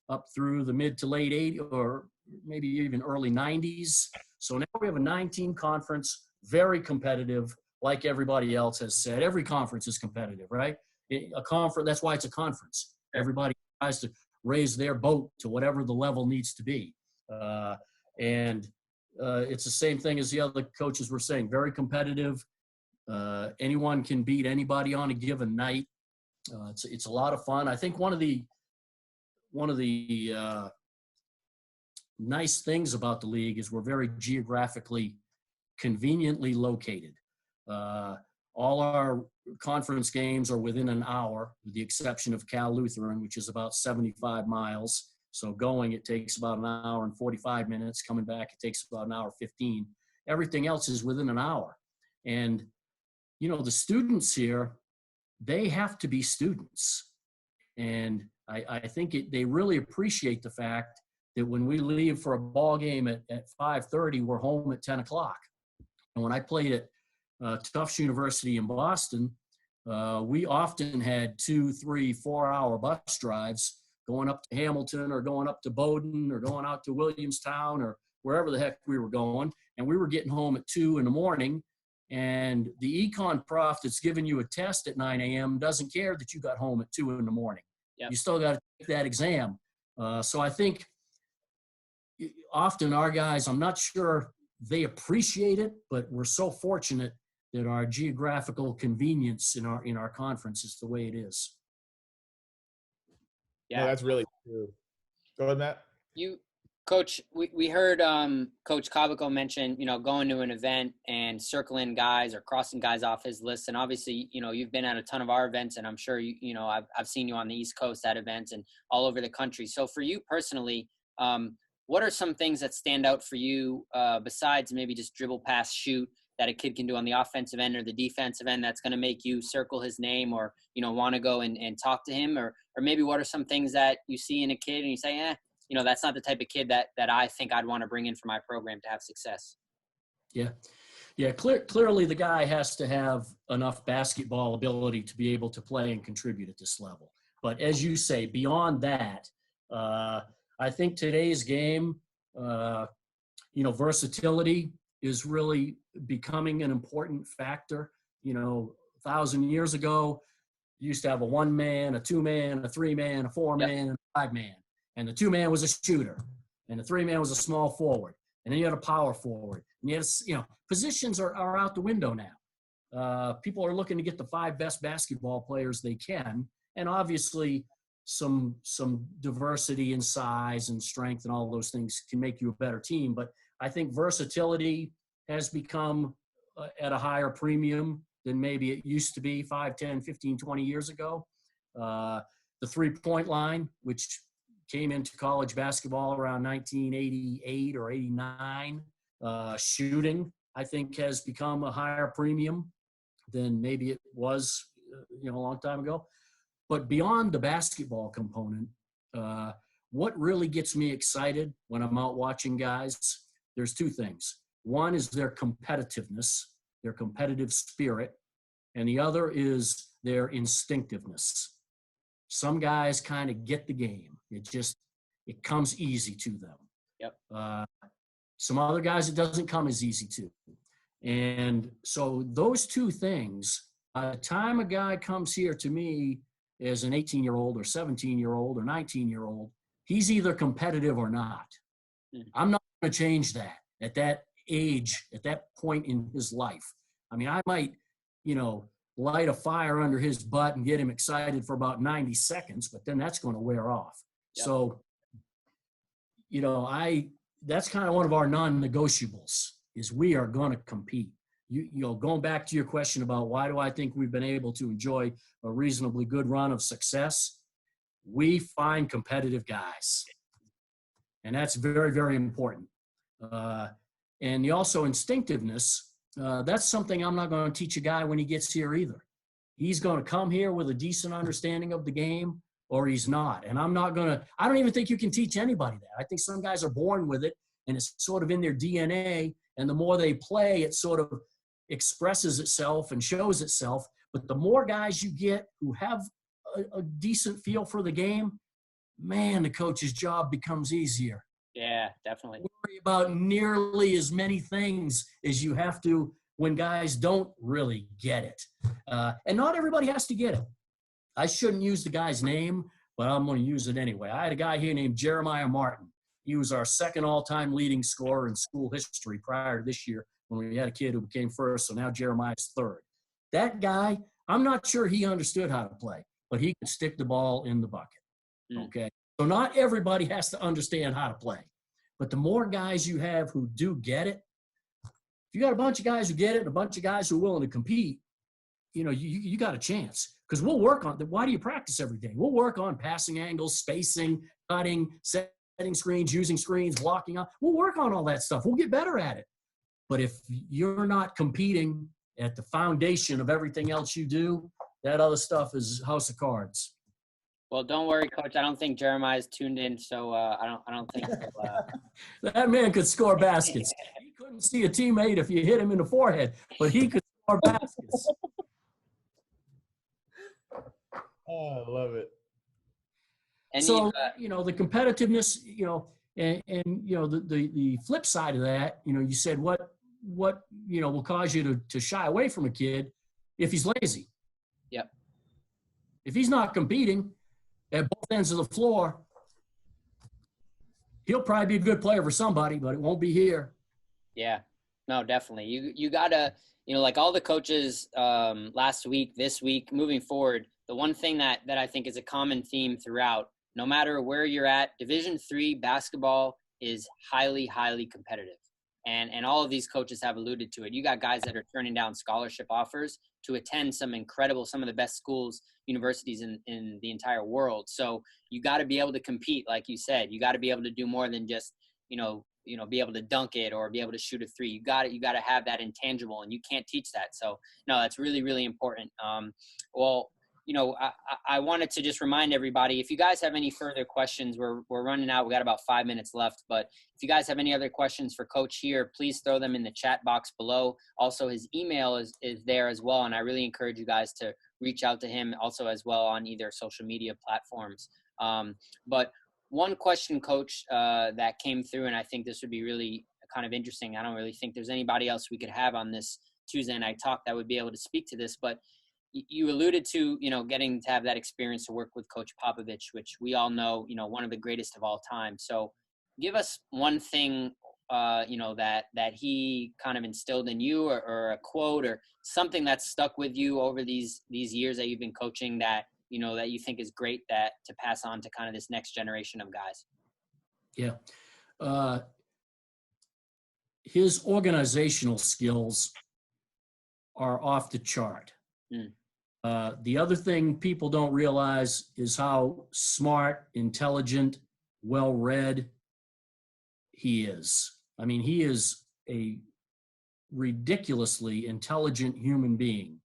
up through the mid to late 80s, or maybe even early 90s. So now we have a 9-team conference, very competitive, like everybody else has said. Every conference is competitive, right? That's why it's a conference. Everybody tries to raise their boat to whatever the level needs to be. It's the same thing as the other coaches were saying, very competitive. Anyone can beat anybody on a given night. It's a lot of fun. I think one of the nice things about the league is we're very geographically conveniently located. All our conference games are within an hour, with the exception of Cal Lutheran, which is about 75 miles. So going, it takes about an hour and 45 minutes. Coming back, it takes about an hour 15. Everything else is within an hour. And, the students here, they have to be students. And I think they really appreciate the fact that when we leave for a ball game at 5:30, we're home at 10 o'clock. And when I played at Tufts University in Boston, we often had 2, 3, 4-hour bus drives going up to Hamilton or going up to Bowdoin or going out to Williamstown or wherever the heck we were going. And we were getting home at 2 in the morning. And the econ prof that's giving you a test at 9 a.m. doesn't care that you got home at 2 in the morning. Yep. You still got to take that exam. So I think often our guys, I'm not sure they appreciate it, but we're so fortunate that our geographical convenience in our conference is the way it is. Yeah, no, that's really true. Go ahead, Matt. Coach, we heard Coach Cavaco mention, going to an event and circling guys or crossing guys off his list. And obviously, you've been at a ton of our events, and I'm sure I've seen you on the East Coast at events and all over the country. So for you personally, what are some things that stand out for you besides maybe just dribble, pass, shoot that a kid can do on the offensive end or the defensive end that's going to make you circle his name or, want to go and talk to him? Or maybe what are some things that you see in a kid and you say, that's not the type of kid that I think I'd want to bring in for my program to have success. Yeah. Yeah. Clearly the guy has to have enough basketball ability to be able to play and contribute at this level. But as you say, beyond that, I think today's game, versatility is really becoming an important factor. 1,000 years ago, you used to have a 1-man, a 2-man, a 3-man, a 4-man, and a 5-man. And the 2-man was a shooter, and the 3-man was a small forward, and then you had a power forward. And you had, positions are out the window now. People are looking to get the 5 best basketball players they can, and obviously some diversity in size and strength and all those things can make you a better team. But I think versatility has become at a higher premium than maybe it used to be 5, 10, 15, 20 years ago. The 3-point line, which came into college basketball around 1988 or 89. Shooting, I think, has become a higher premium than maybe it was, a long time ago. But beyond the basketball component, what really gets me excited when I'm out watching guys, there's 2 things. One is their competitiveness, their competitive spirit, and the other is their instinctiveness. Some guys kind of get the game. It comes easy to them. Yep. Some other guys, it doesn't come as easy to. And so those 2 things, by the time a guy comes here to me as an 18-year-old or 17-year-old or 19-year-old, he's either competitive or not. I'm not going to change that at that age, at that point in his life. I mean, I might, light a fire under his butt and get him excited for about 90 seconds, but then that's going to wear off. Yep. So, that's kind of one of our non-negotiables is we are going to compete. Going back to your question about why do I think we've been able to enjoy a reasonably good run of success, we find competitive guys. And that's very, very important. And also instinctiveness, that's something I'm not going to teach a guy when he gets here either. He's going to come here with a decent understanding of the game or he's not. And I don't even think you can teach anybody that. I think some guys are born with it and it's sort of in their DNA. And the more they play, it sort of expresses itself and shows itself. But the more guys you get who have a decent feel for the game, man, the coach's job becomes easier. Yeah, definitely. Worry about nearly as many things as you have to when guys don't really get it. And not everybody has to get it. I shouldn't use the guy's name, but I'm going to use it anyway. I had a guy here named Jeremiah Martin. He was our 2nd all-time leading scorer in school history prior to this year when we had a kid who became 1st, so now Jeremiah's 3rd. That guy, I'm not sure he understood how to play, but he could stick the ball in the bucket, okay? So not everybody has to understand how to play. But the more guys you have who do get it, if you got a bunch of guys who get it and a bunch of guys who are willing to compete, you got a chance. Because we'll work on – why do you practice every day? We'll work on passing angles, spacing, cutting, setting screens, using screens, blocking up. We'll work on all that stuff. We'll get better at it. But if you're not competing at the foundation of everything else you do, that other stuff is house of cards. Well, don't worry, Coach. I don't think Jeremiah's tuned in, so I don't think that man could score baskets. He couldn't see a teammate if you hit him in the forehead, but he could score baskets. Oh, I love it. And so the competitiveness, and the flip side of that, you said what will cause you to shy away from a kid if he's lazy. Yep. If he's not competing at both ends of the floor, he'll probably be a good player for somebody, but it won't be here. Yeah, no, definitely. You gotta, like all the coaches last week, this week, moving forward, the one thing that I think is a common theme throughout, no matter where you're at, Division III basketball is highly, highly competitive. And all of these coaches have alluded to it. You got guys that are turning down scholarship offers to attend some of the best schools, universities in the entire world. So you got to be able to compete, like you said. You got to be able to do more than just, be able to dunk it or be able to shoot a three. You got to have that intangible, and you can't teach that. So no, that's really, really important. I wanted to just remind everybody, if you guys have any further questions, we're running out. We got about 5 minutes left, but if you guys have any other questions for Coach here, please throw them in the chat box below. Also, his email is there as well, and I really encourage you guys to reach out to him also as well on either social media platforms. But one question, Coach, that came through, and I think this would be really kind of interesting. I don't really think there's anybody else we could have on this Tuesday Night Talk that would be able to speak to this, but you alluded to, getting to have that experience to work with Coach Popovich, which we all know, one of the greatest of all time. So give us one thing, that he kind of instilled in you, or a quote or something that's stuck with you over these years that you've been coaching that, that you think is great to pass on to kind of this next generation of guys. Yeah. His organizational skills are off the chart. The other thing people don't realize is how smart, intelligent, well-read he is. I mean, he is a ridiculously intelligent human being,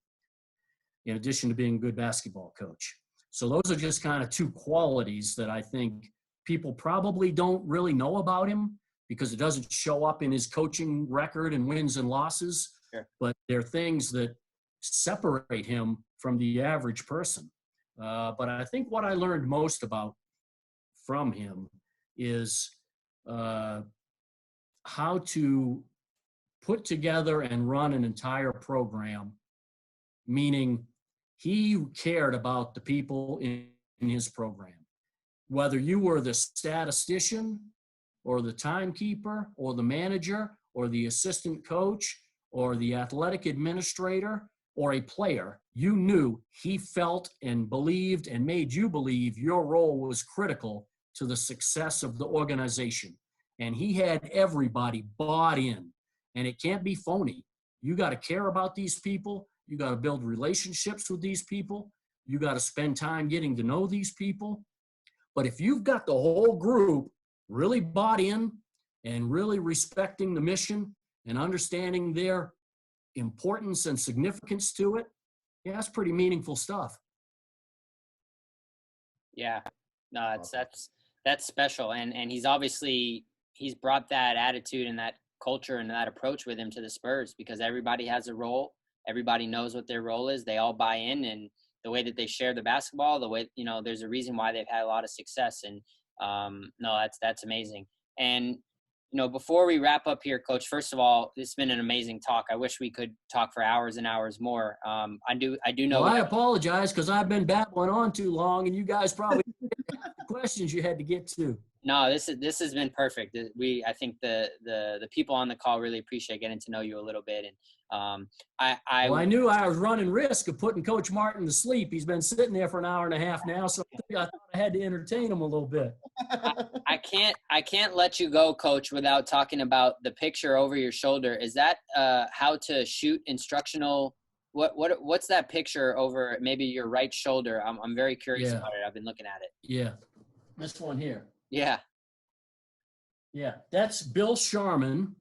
in addition to being a good basketball coach. So those are just kind of two qualities that I think people probably don't really know about him, because it doesn't show up in his coaching record and wins and losses. Sure. But they're things that separate him from the average person. But I think what I learned most from him is how to put together and run an entire program, meaning he cared about the people in his program. Whether you were the statistician or the timekeeper or the manager or the assistant coach or the athletic administrator or a player, you knew he felt and believed and made you believe your role was critical to the success of the organization. And he had everybody bought in. And it can't be phony. You got to care about these people. You got to build relationships with these people. You got to spend time getting to know these people. But if you've got the whole group really bought in and really respecting the mission and understanding their importance and significance to it, yeah, that's pretty meaningful stuff. Yeah, no, that's special. And he's brought that attitude and that culture and that approach with him to the Spurs, because everybody has a role. Everybody knows what their role is. They all buy in, and the way that they share the basketball, the way, there's a reason why they've had a lot of success. And no, that's amazing. And, before we wrap up here, Coach, first of all, it's been an amazing talk. I wish we could talk for hours and hours more. I do know. Well, I apologize because I've been babbling on too long, and you guys probably the questions you had to get to. No, this has been perfect. I think the people on the call really appreciate getting to know you a little bit. And I knew I was running risk of putting Coach Martin to sleep. He's been sitting there for an hour and a half now, so I thought I had to entertain him a little bit. I can't let you go, Coach, without talking about the picture over your shoulder. Is that how to shoot instructional? What's that picture over maybe your right shoulder? I'm very curious about it. I've been looking at it. Yeah, this one here. Yeah. Yeah, that's Bill Sharman,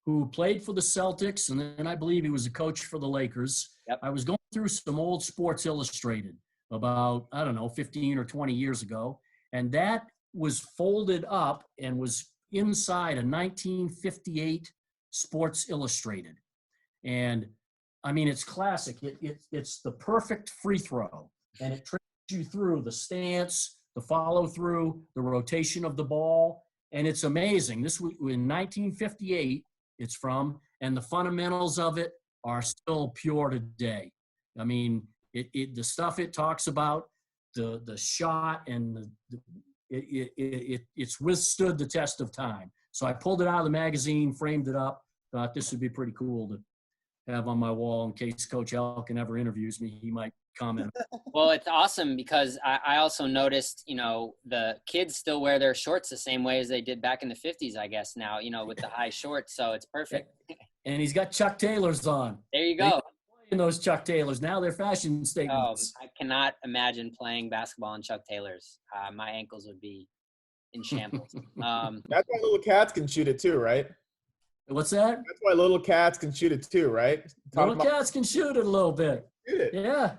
who played for the Celtics, and then I believe he was a coach for the Lakers. Yep. I was going through some old Sports Illustrated about, 15 or 20 years ago, and that was folded up and was inside a 1958 Sports Illustrated. And, I mean, it's classic. It's the perfect free throw, and it trains you through the stance, the follow-through, the rotation of the ball, and it's amazing. This was in 1958, it's from, and the fundamentals of it are still pure today. I mean, the stuff it talks about, the shot, and it's withstood the test of time. So I pulled it out of the magazine, framed it up, thought this would be pretty cool to have on my wall in case Coach Elkin ever interviews me. He might comment. Well, it's awesome because I also noticed, the kids still wear their shorts the same way as they did back in the 50s, I guess now, with the high shorts. So it's perfect. And he's got Chuck Taylors on. There you go. In those Chuck Taylors. Now they're fashion statements. I cannot imagine playing basketball in Chuck Taylors. My ankles would be in shambles. That's why little cats can shoot it too, right? What's that? That's why little cats can shoot it too, right? Little cats can shoot it a little bit. Shoot it. Yeah.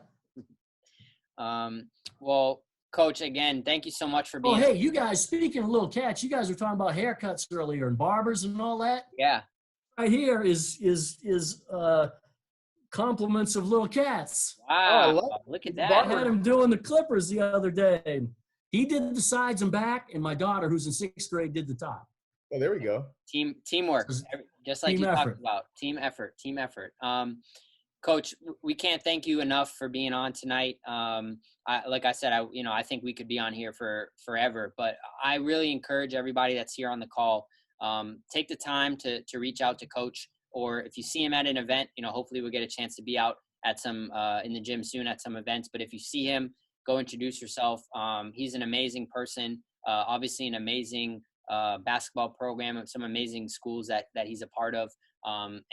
Well, Coach, again, thank you so much for being. Oh, hey, you guys, speaking of little cats, you guys were talking about haircuts earlier and barbers and all that. Yeah. Right here is compliments of little cats. Wow. Look at that. I had him doing the clippers the other day. He did the sides and back, and my daughter, who's in 6th grade, did the top. Oh, there we go. Teamwork, just like you talked about. Team effort. Coach, we can't thank you enough for being on tonight. Like I said, I think we could be on here for forever, but I really encourage everybody that's here on the call, take the time to reach out to Coach, or if you see him at an event, hopefully we'll get a chance to be out at some, in the gym soon at some events, but if you see him, go introduce yourself. He's an amazing person, obviously an amazing basketball program and some amazing schools that he's a part of.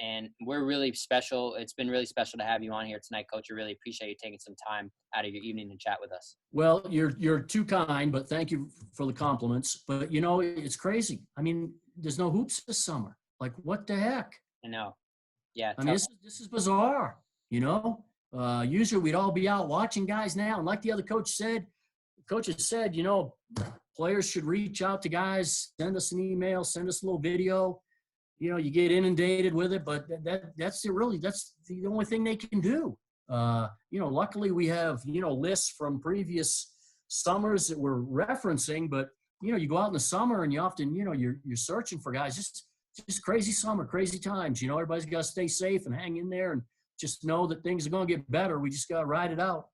And we're really special. It's been really special to have you on here tonight, Coach. I really appreciate you taking some time out of your evening to chat with us. Well, you're too kind, but thank you for the compliments. But it's crazy. I mean, there's no hoops this summer. Like, what the heck? I know. Yeah. I mean, this is bizarre. Usually we'd all be out watching guys now, and like the other coaches said, players should reach out to guys, send us an email, send us a little video. You get inundated with it, but that's the only thing they can do. Luckily we have, lists from previous summers that we're referencing, but, you go out in the summer and you often, you're searching for guys. Just crazy summer, crazy times. Everybody's got to stay safe and hang in there and just know that things are going to get better. We just got to ride it out.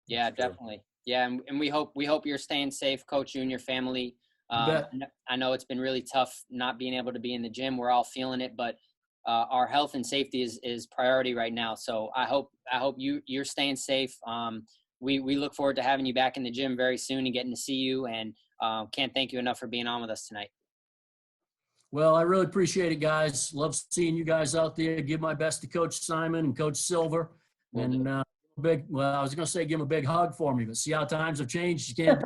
Yeah, definitely. Yeah. And we hope you're staying safe, Coach, you and your family. I know it's been really tough not being able to be in the gym. We're all feeling it, but our health and safety is priority right now. So I hope you're staying safe. We look forward to having you back in the gym very soon and getting to see you, and can't thank you enough for being on with us tonight. Well, I really appreciate it, guys. Love seeing you guys out there. Give my best to Coach Simon and Coach Silver. And I was going to say give him a big hug for me, but see how times have changed. You can't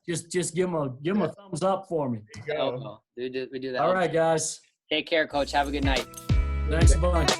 just give him a thumbs up for me. We do that. All right, guys. Take care, Coach. Have a good night. Thanks a bunch.